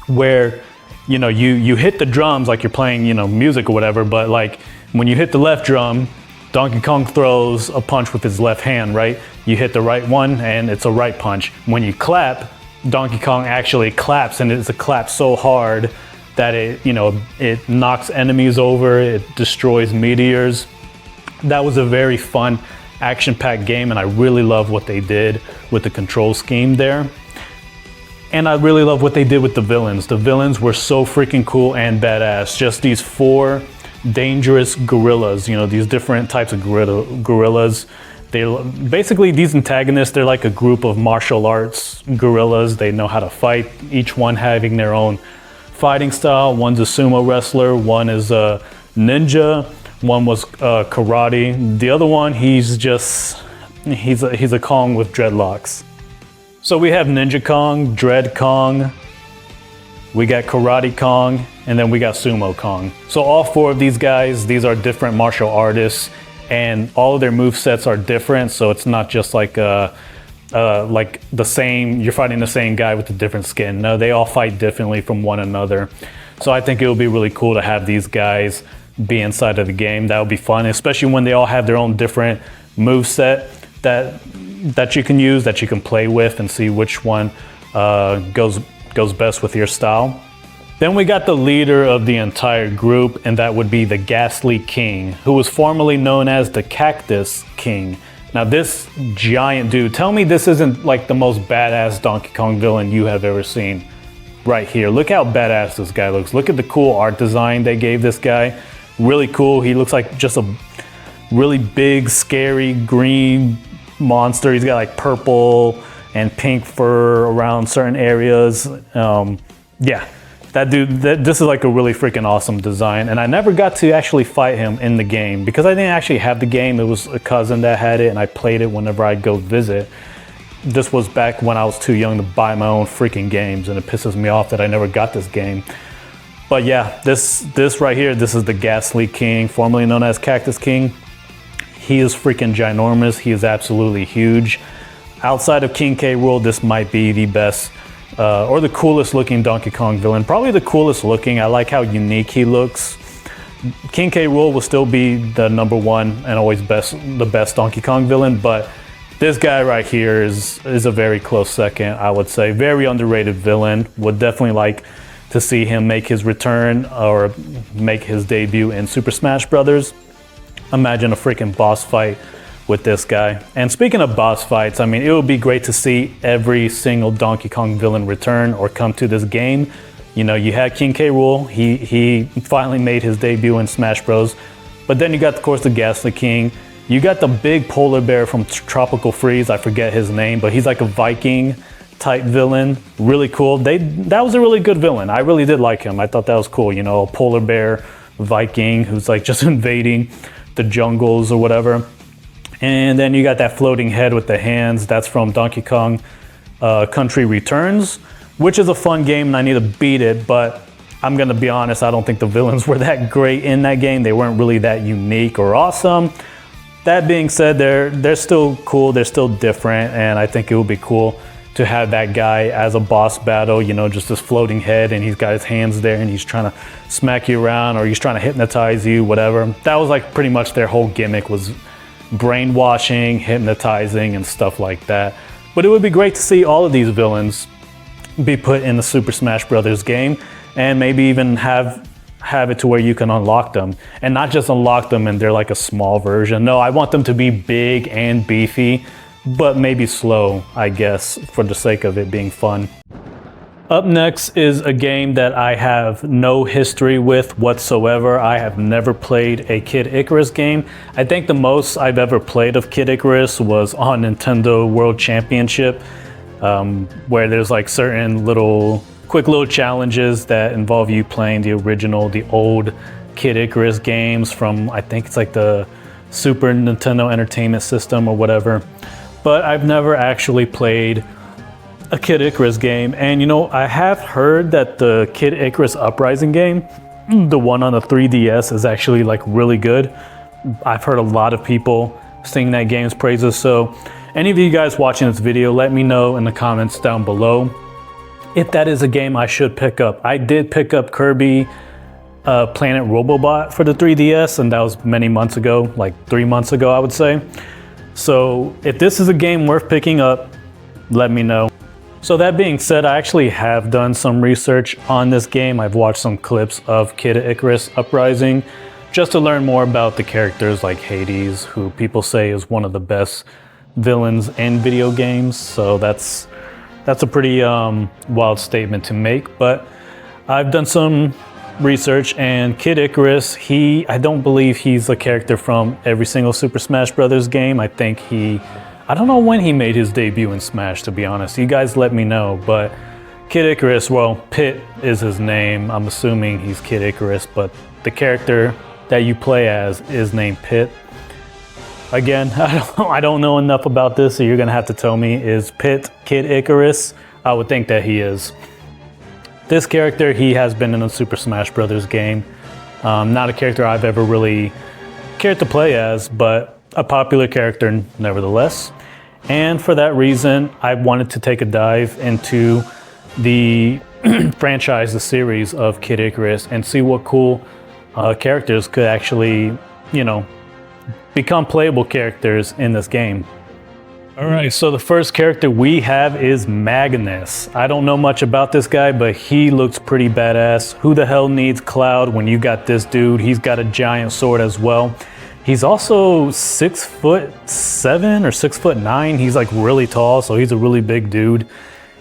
where, you know, you hit the drums like you're playing, you know, music or whatever, but like when you hit the left drum, Donkey Kong throws a punch with his left hand, right? You hit the right one and it's a right punch. When you clap, Donkey Kong actually claps, and it's a clap so hard that it, you know, it knocks enemies over, it destroys meteors. That was a very fun, action-packed game, and I really love what they did with the control scheme there. And I really love what they did with the villains. The villains were so freaking cool and badass. Just these 4 dangerous gorillas, you know, these different types of gorillas. They basically, these antagonists, they're like a group of martial arts gorillas. They know how to fight, each one having their own fighting style. One's a sumo wrestler, one is a ninja, one was karate. The other one, he's a Kong with dreadlocks. So we have Ninja Kong, Dread Kong, we got Karate Kong, and then we got Sumo Kong. So all 4 of these guys, these are different martial artists, and all of their movesets are different, so it's not just like the same, you're fighting the same guy with a different skin. No, they all fight differently from one another. So I think it would be really cool to have these guys be inside of the game. That would be fun, especially when they all have their own different moveset that you can use, that you can play with and see which one goes best with your style. Then we got the leader of the entire group, and that would be the Ghastly King, who was formerly known as the Cactus King. Now this giant dude, tell me this isn't like the most badass Donkey Kong villain you have ever seen. Right here, look how badass this guy looks. Look at the cool art design they gave this guy. Really cool. He looks like just a really big, scary green monster. He's got like purple and pink fur around certain areas. Yeah, that dude, this is like a really freaking awesome design. And I never got to actually fight him in the game because I didn't actually have the game. It was a cousin that had it, and I played it whenever I'd go visit. This was back when I was too young to buy my own freaking games, and it pisses me off that I never got this game. But yeah, this right here, this is the Ghastly King, formerly known as Cactus King. He is freaking ginormous. He is absolutely huge. Outside of King K. Rool, this might be the best or the coolest looking Donkey Kong villain. Probably the coolest looking. I like how unique he looks. King K. Rool will still be the #1 and always the best Donkey Kong villain, but this guy right here is a very close second, I would say. Very underrated villain. Would definitely like to see him make his return or make his debut in Super Smash Brothers. Imagine a freaking boss fight with this guy. And speaking of boss fights, I mean, it would be great to see every single Donkey Kong villain return or come to this game. You know, you had King K. Rool. He finally made his debut in Smash Bros. But then you got, of course, the Ghastly King. You got the big polar bear from Tropical Freeze. I forget his name, but he's like a Viking type villain. Really cool. That was a really good villain. I really did like him. I thought that was cool. You know, a polar bear Viking who's like just invading the jungles or whatever. And then you got that floating head with the hands. That's from Donkey Kong Country Returns, which is a fun game and I need to beat it, but I'm gonna be honest, I don't think the villains were that great in that game. They weren't really that unique or awesome. That being said, they're still cool, they're still different, and I think it would be cool to have that guy as a boss battle, you know, just this floating head and he's got his hands there and he's trying to smack you around or he's trying to hypnotize you, whatever. That was like pretty much their whole gimmick, was brainwashing, hypnotizing, and stuff like that. But it would be great to see all of these villains be put in the Super Smash Brothers game and maybe even have it to where you can unlock them, and not just unlock them and they're like a small version. No, I want them to be big and beefy, but maybe slow, I guess, for the sake of it being fun. Up next is a game that I have no history with whatsoever. I have never played a Kid Icarus game. I think the most I've ever played of Kid Icarus was on Nintendo World Championship, where there's like certain quick little challenges that involve you playing the old Kid Icarus games from, I think it's like the Super Nintendo Entertainment System or whatever. But I've never actually played a Kid Icarus game. And you know, I have heard that the Kid Icarus Uprising game, the one on the 3DS, is actually like really good. I've heard a lot of people sing that game's praises. So any of you guys watching this video, let me know in the comments down below if that is a game I should pick up. I did pick up Kirby Planet Robobot for the 3DS, and that was many months ago, like 3 months ago, I would say. So if this is a game worth picking up, let me know. So that being said, I actually have done some research on this game. I've watched some clips of Kid Icarus Uprising just to learn more about the characters like Hades, who people say is one of the best villains in video games. So that's a pretty wild statement to make, but I've done some research, and Kid Icarus, I don't believe he's a character from every single Super Smash Brothers game. I think I don't know when he made his debut in Smash, to be honest. You guys let me know, but Kid Icarus, well, Pit is his name. I'm assuming he's Kid Icarus, but the character that you play as is named Pit. Again, I don't know enough about this, so you're gonna have to tell me, is Pit Kid Icarus? I would think that he is. This character, he has been in a Super Smash Brothers game. Not a character I've ever really cared to play as, but a popular character nevertheless. And for that reason, I wanted to take a dive into the franchise, the series of Kid Icarus, and see what cool characters could actually, you know, become playable characters in this game. All right, so the first character we have is Magnus. I don't know much about this guy, but he looks pretty badass. Who the hell needs Cloud when you got this dude? He's got a giant sword as well. He's also 6'7" or 6'9". He's like really tall, so he's a really big dude.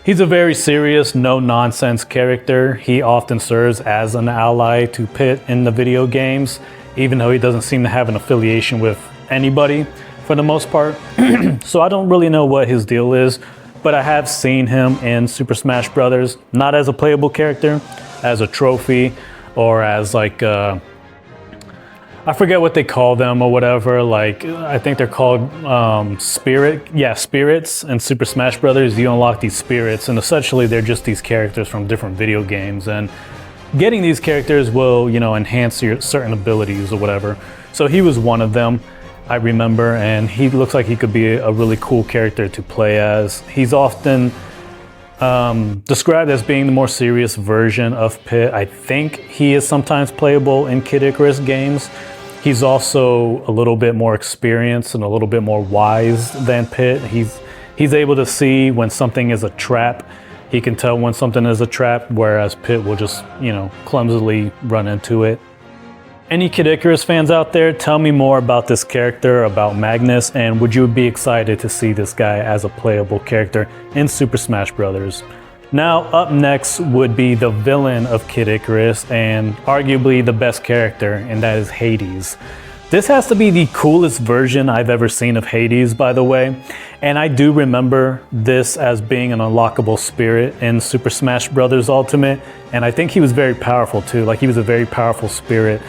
He's a very serious, no-nonsense character. He often serves as an ally to Pit in the video games, even though he doesn't seem to have an affiliation with anybody for the most part. So I don't really know what his deal is, but I have seen him in Super Smash Brothers, not as a playable character, as a trophy, or as like I forget what they call them or whatever. Like, I think they're called spirits in Super Smash Brothers. You unlock these spirits, and essentially they're just these characters from different video games. And getting these characters will, you know, enhance your certain abilities or whatever. So he was one of them, I remember, and he looks like he could be a really cool character to play as. He's often described as being the more serious version of Pit. I think he is sometimes playable in Kid Icarus games. He's also a little bit more experienced and a little bit more wise than Pit. He's able to see when something is a trap. He can tell when something is a trap, whereas Pit will just, you know, clumsily run into it. Any Kid Icarus fans out there, tell me more about this character, about Magnus, and would you be excited to see this guy as a playable character in Super Smash Brothers? Now, up next would be the villain of Kid Icarus, and arguably the best character, and that is Hades. This has to be the coolest version I've ever seen of Hades, by the way, and I do remember this as being an unlockable spirit in Super Smash Bros. Ultimate, and I think he was very powerful too, like he was a very powerful spirit.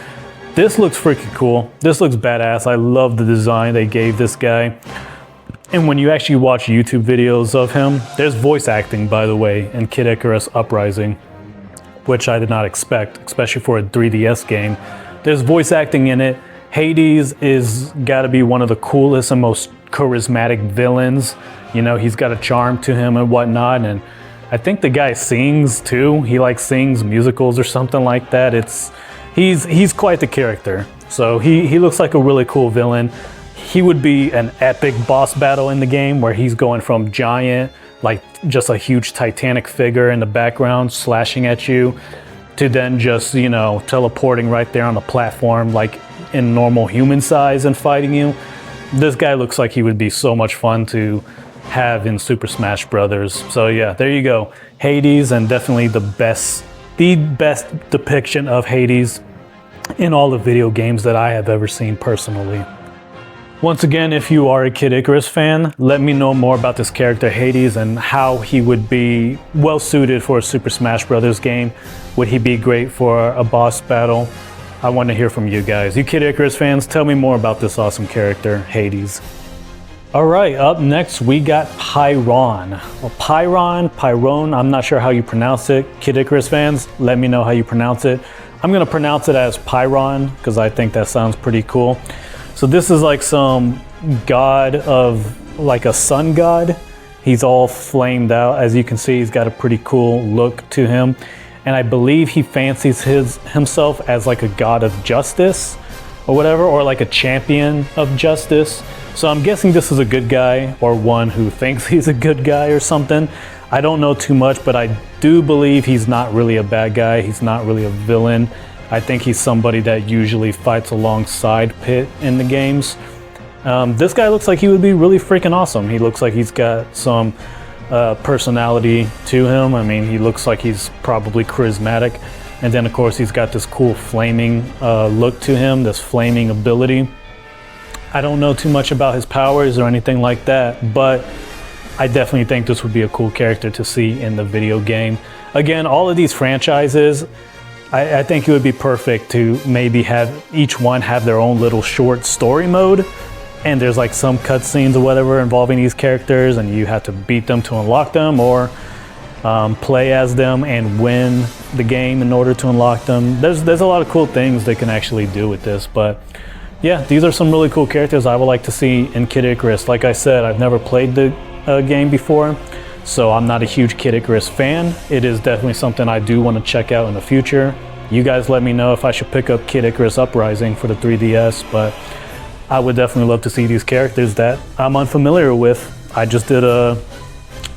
This looks freaking cool. This looks badass. I love the design they gave this guy. And when you actually watch YouTube videos of him, there's voice acting, by the way, in Kid Icarus Uprising, which I did not expect, especially for a 3DS game. There's voice acting in it. Hades is gotta be one of the coolest and most charismatic villains. You know, he's got a charm to him and whatnot, and I think the guy sings too. He like sings musicals or something like that. He's quite the character. So he looks like a really cool villain. He would be an epic boss battle in the game where he's going from giant, like just a huge titanic figure in the background slashing at you, to then just, you know, teleporting right there on the platform like in normal human size and fighting you. This guy looks like he would be so much fun to have in Super Smash Brothers. So yeah, there you go. Hades, and definitely the best depiction of Hades in all the video games that I have ever seen personally. Once again, if you are a Kid Icarus fan, let me know more about this character Hades and how he would be well suited for a Super Smash Bros. Game. Would he be great for a boss battle? I want to hear from you guys. You Kid Icarus fans, tell me more about this awesome character, Hades. All right, up next we got Pyron. Well, Pyron, I'm not sure how you pronounce it. Kid Icarus fans, let me know how you pronounce it. I'm gonna pronounce it as Pyron because I think that sounds pretty cool. So this is like some god of, like a sun god. He's all flamed out. As you can see, he's got a pretty cool look to him. And I believe he fancies himself as like a god of justice or whatever, or like a champion of justice. So I'm guessing this is a good guy, or one who thinks he's a good guy or something. I don't know too much, but I do believe he's not really a bad guy. He's not really a villain. I think he's somebody that usually fights alongside Pit in the games. This guy looks like he would be really freaking awesome. He looks like he's got some personality to him. I mean, he looks like he's probably charismatic. And then of course he's got this cool flaming look to him, this flaming ability. I don't know too much about his powers or anything like that, but I definitely think this would be a cool character to see in the video game. Again, all of these franchises, I think it would be perfect to maybe have each one have their own little short story mode, and there's like some cutscenes or whatever involving these characters, and you have to beat them to unlock them, or play as them and win the game in order to unlock them. There's a lot of cool things they can actually do with this, but yeah, these are some really cool characters I would like to see in Kid Icarus. Like I said, I've never played the game before, so I'm not a huge Kid Icarus fan. It is definitely something I do want to check out in the future. You guys let me know if I should pick up Kid Icarus Uprising for the 3DS, but I would definitely love to see these characters that I'm unfamiliar with. I just did a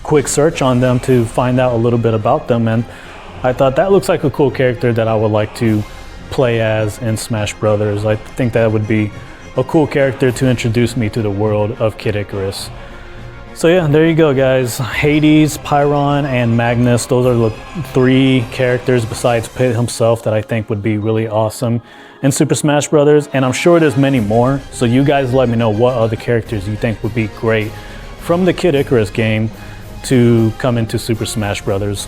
quick search on them to find out a little bit about them, and I thought that looks like a cool character that I would like to play as in Smash Brothers. I think that would be a cool character to introduce me to the world of Kid Icarus. So yeah, there you go guys. Hades, Pyron, and Magnus. Those are the 3 characters besides Pit himself that I think would be really awesome in Super Smash Brothers. And I'm sure there's many more. So you guys let me know what other characters you think would be great from the Kid Icarus game to come into Super Smash Bros.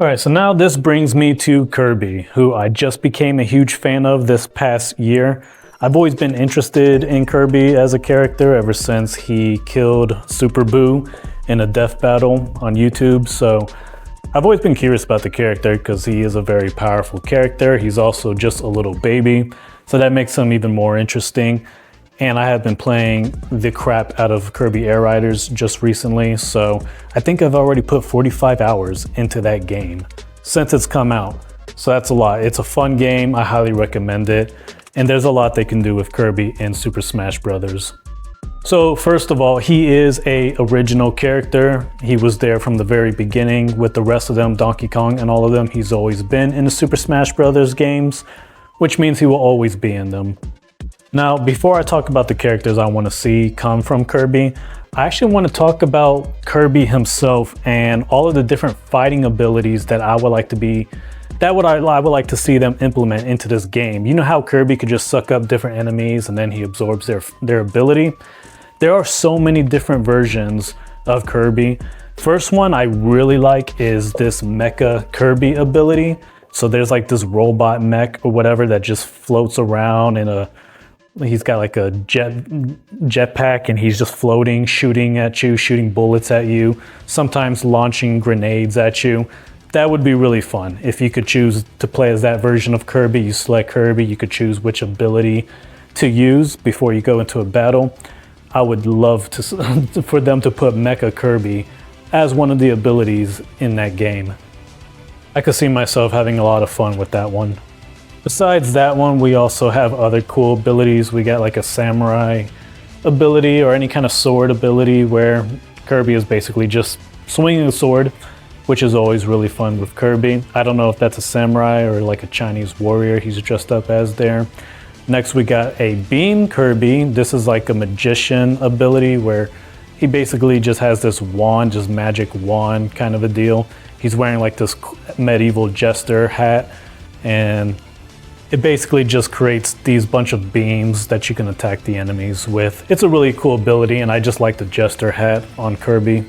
Alright, so now this brings me to Kirby, who I just became a huge fan of this past year. I've always been interested in Kirby as a character ever since he killed Super Boo in a death battle on YouTube, so I've always been curious about the character because he is a very powerful character. He's also just a little baby, so that makes him even more interesting. And I have been playing the crap out of Kirby Air Riders just recently, so I think I've already put 45 hours into that game since it's come out. So that's a lot. It's a fun game. I highly recommend it. And there's a lot they can do with Kirby in Super Smash Bros. So first of all, he is an original character. He was there from the very beginning with the rest of them, Donkey Kong and all of them. He's always been in the Super Smash Bros. Games, which means he will always be in them. Now, before I talk about the characters I want to see come from Kirby, I actually want to talk about Kirby himself and all of the different fighting abilities that I would like to see them implement into this game. You know how Kirby could just suck up different enemies and then he absorbs their ability? There are so many different versions of Kirby. First one I really like is this Mecha Kirby ability. So there's like this robot mech or whatever that just floats around in he's got like a jetpack and he's just floating, shooting at you, shooting bullets at you, sometimes launching grenades at you. That would be really fun. If you could choose to play as that version of Kirby, you select Kirby, you could choose which ability to use before you go into a battle. I would love for them to put Mecha Kirby as one of the abilities in that game. I could see myself having a lot of fun with that one. Besides that one, we also have other cool abilities. We got like a samurai ability or any kind of sword ability where Kirby is basically just swinging a sword, which is always really fun with Kirby. I don't know if that's a samurai or like a Chinese warrior he's dressed up as there. Next we got a Beam Kirby. This is like a magician ability where he basically just has this wand, just magic wand kind of a deal. He's wearing like this medieval jester hat, and it basically just creates these bunch of beams that you can attack the enemies with. It's a really cool ability, and I just like the jester hat on Kirby.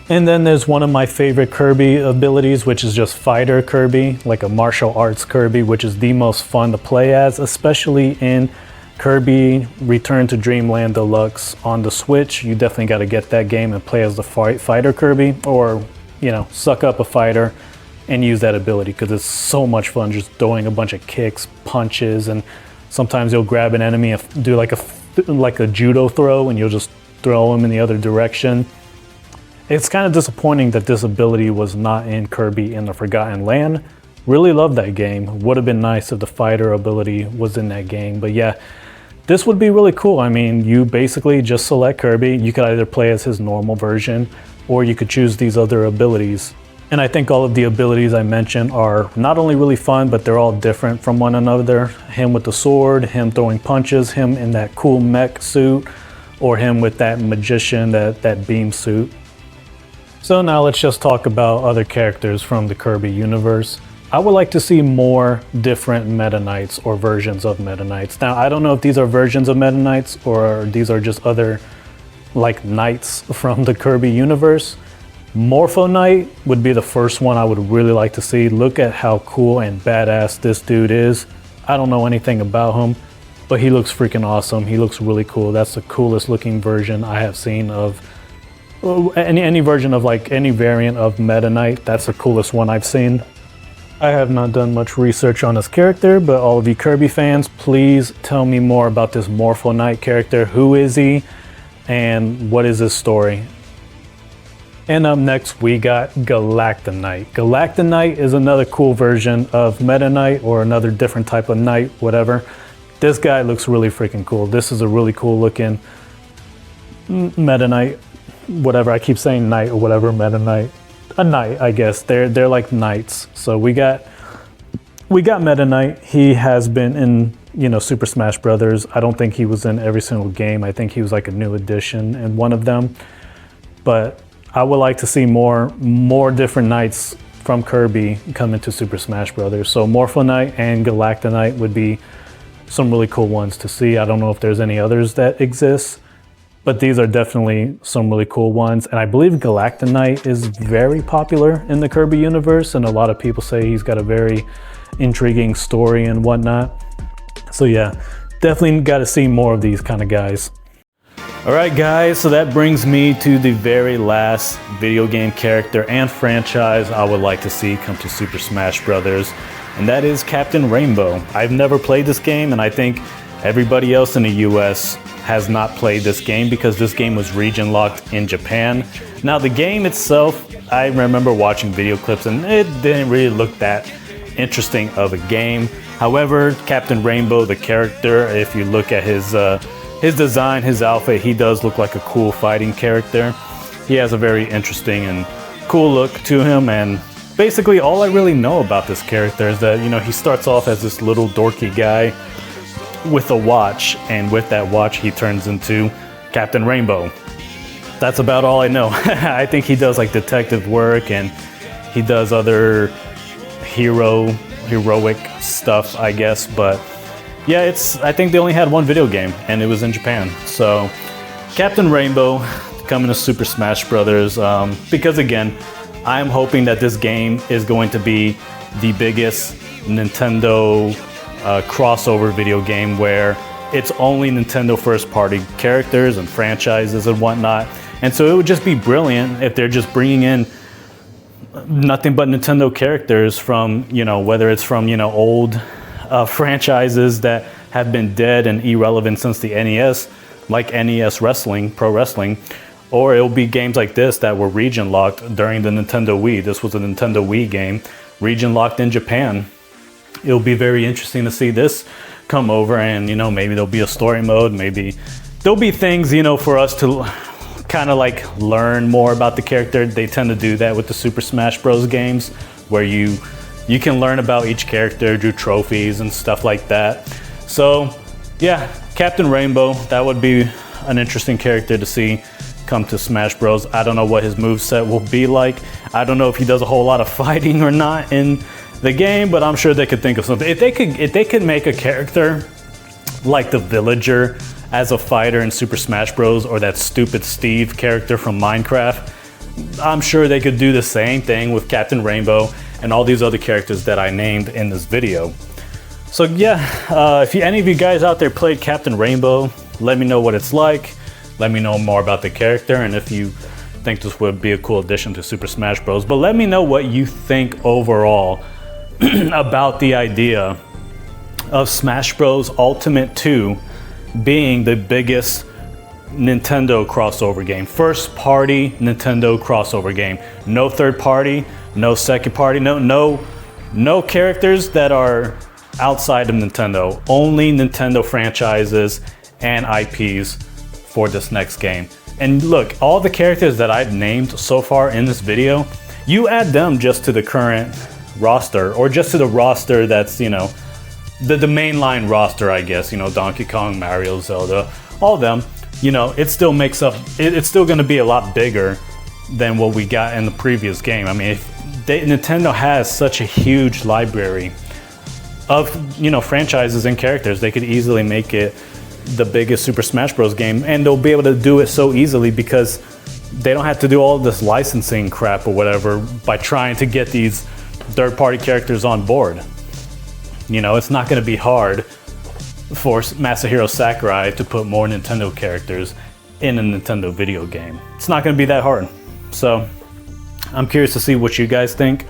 And then there's one of my favorite Kirby abilities, which is just Fighter Kirby, like a martial arts Kirby, which is the most fun to play as, especially in Kirby Return to Dreamland Deluxe on the Switch. You definitely got to get that game and play as the Fighter Kirby, or, you know, suck up a fighter and use that ability because it's so much fun just throwing a bunch of kicks, punches, and sometimes you'll grab an enemy and do like a judo throw and you'll just throw them in the other direction. It's kind of disappointing that this ability was not in Kirby in the Forgotten Land. Really love that game. Would have been nice if the fighter ability was in that game, but yeah, this would be really cool. I mean, you basically just select Kirby. You could either play as his normal version or you could choose these other abilities. And I think all of the abilities I mentioned are not only really fun, but they're all different from one another. Him with the sword, him throwing punches, him in that cool mech suit, or him with that magician, that beam suit. So now let's just talk about other characters from the Kirby universe. I would like to see more different Meta Knights or versions of Meta Knights. Now, I don't know if these are versions of Meta Knights or these are just other like knights from the Kirby universe. Morpho Knight would be the first one I would really like to see. Look at how cool and badass this dude is. I don't know anything about him, but he looks freaking awesome. He looks really cool. That's the coolest looking version I have seen of any version of like any variant of Meta Knight. That's the coolest one I've seen. I have not done much research on this character, but all of you Kirby fans, please tell me more about this Morpho Knight character. Who is he and what is his story? And up next, we got Galactonite. Galactonite is another cool version of Meta Knight or another different type of knight, whatever. This guy looks really freaking cool. This is a really cool looking Meta Knight, whatever. I keep saying knight or whatever, Meta Knight. A knight, I guess. They're like knights. So we got Meta Knight. He has been in, you know, Super Smash Brothers. I don't think he was in every single game. I think he was like a new addition in one of them. But I would like to see more different knights from Kirby come into Super Smash Brothers. So Morpho Knight and Galactonite would be some really cool ones to see. I don't know if there's any others that exist, but these are definitely some really cool ones. And I believe Galactonite is very popular in the Kirby universe, and a lot of people say he's got a very intriguing story and whatnot. So yeah, definitely got to see more of these kind of guys. All right, guys, so that brings me to the very last video game character and franchise I would like to see come to Super Smash Bros., and that is Captain Rainbow. I've never played this game, and I think everybody else in the US has not played this game because this game was region locked in Japan. Now, the game itself, I remember watching video clips, and it didn't really look that interesting of a game. However, Captain Rainbow, the character, if you look at his design, his outfit, he does look like a cool fighting character. He has a very interesting and cool look to him, and basically all I really know about this character is that, you know, he starts off as this little dorky guy with a watch, and with that watch he turns into Captain Rainbow. That's about all I know. I think he does like detective work, and he does other heroic stuff, I guess, but yeah, I think they only had one video game, and it was in Japan. So, Captain Rainbow coming to Super Smash Bros. Because again, I'm hoping that this game is going to be the biggest Nintendo crossover video game where it's only Nintendo first-party characters and franchises and whatnot. And so it would just be brilliant if they're just bringing in nothing but Nintendo characters from, you know, whether it's from, you know, old franchises that have been dead and irrelevant since the NES, like NES Wrestling, Pro Wrestling, or it'll be games like this that were region locked during the Nintendo Wii. This was a Nintendo Wii game, region locked in Japan. It'll be very interesting to see this come over, and, you know, maybe there'll be a story mode, maybe there'll be things, you know, for us to kind of like learn more about the character. They tend to do that with the Super Smash Bros. Games, where you can learn about each character, do trophies and stuff like that. So yeah, Captain Rainbow, that would be an interesting character to see come to Smash Bros. I don't know what his moveset will be like. I don't know if he does a whole lot of fighting or not in the game, but I'm sure they could think of something. If they could make a character like the Villager as a fighter in Super Smash Bros., or that stupid Steve character from Minecraft, I'm sure they could do the same thing with Captain Rainbow and all these other characters that I named in this video. So yeah, if any of you guys out there played Captain Rainbow, let me know what it's like. Let me know more about the character, and if you think this would be a cool addition to Super Smash Bros. But let me know what you think overall about the idea of Smash Bros. Ultimate 2 being the biggest Nintendo crossover game. First party Nintendo crossover game. No third party, no second party, no characters that are outside of Nintendo. Only Nintendo franchises and IPs for this next game. And look, all the characters that I've named so far in this video, you add them just to the current roster, or just to the roster that's, you know, the mainline roster, I guess, you know, Donkey Kong, Mario, Zelda, all of them, you know, it still makes up, it's still going to be a lot bigger than what we got in the previous game. I mean, Nintendo has such a huge library of, you know, franchises and characters, they could easily make it the biggest Super Smash Bros. Game, and they'll be able to do it so easily because they don't have to do all this licensing crap or whatever by trying to get these third-party characters on board. You know, it's not going to be hard for Masahiro Sakurai to put more Nintendo characters in a Nintendo video game. It's not going to be that hard. So I'm curious to see what you guys think.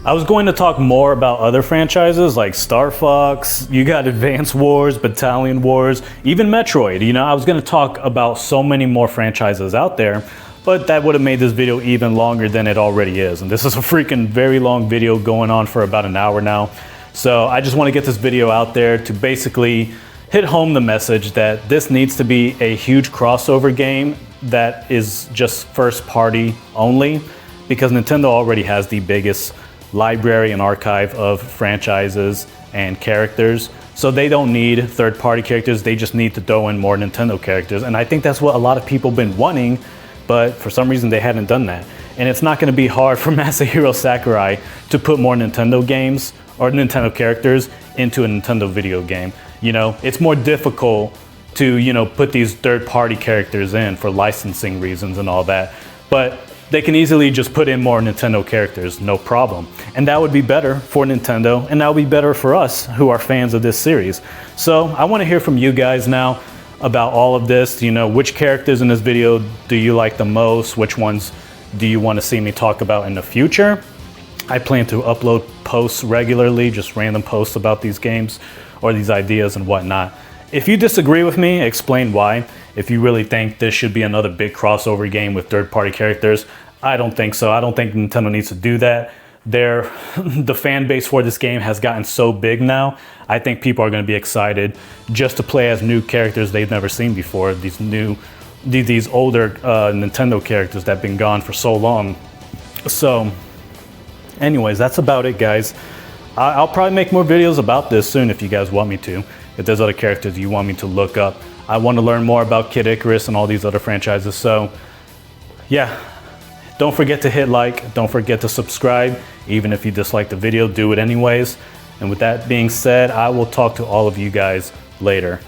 I was going to talk more about other franchises like Star Fox, you got Advance Wars, Battalion Wars, even Metroid. You know, I was going to talk about so many more franchises out there, but that would have made this video even longer than it already is. And this is a freaking very long video going on for about an hour now. So I just want to get this video out there to basically hit home the message that this needs to be a huge crossover game that is just first party only, because Nintendo already has the biggest library and archive of franchises and characters. So they don't need third-party characters, they just need to throw in more Nintendo characters. And I think that's what a lot of people have been wanting, but for some reason they haven't done that. And it's not going to be hard for Masahiro Sakurai to put more Nintendo games or Nintendo characters into a Nintendo video game. You know, it's more difficult to, you know, put these third-party characters in for licensing reasons and all that. But they can easily just put in more Nintendo characters, no problem. And that would be better for Nintendo, and that would be better for us who are fans of this series. So I want to hear from you guys now about all of this. You know, which characters in this video do you like the most? Which ones do you want to see me talk about in the future? I plan to upload posts regularly, just random posts about these games or these ideas and whatnot. If you disagree with me, explain why. If you really think this should be another big crossover game with third-party characters, I don't think so. I don't think Nintendo needs to do that. The fan base for this game has gotten so big now. I think people are going to be excited just to play as new characters they've never seen before. These older Nintendo characters that have been gone for so long. So anyways, that's about it, guys. I'll probably make more videos about this soon if you guys want me to. If there's other characters you want me to look up. I want to learn more about Kid Icarus and all these other franchises. So yeah, don't forget to hit like, don't forget to subscribe. Even if you dislike the video, do it anyways. And with that being said, I will talk to all of you guys later.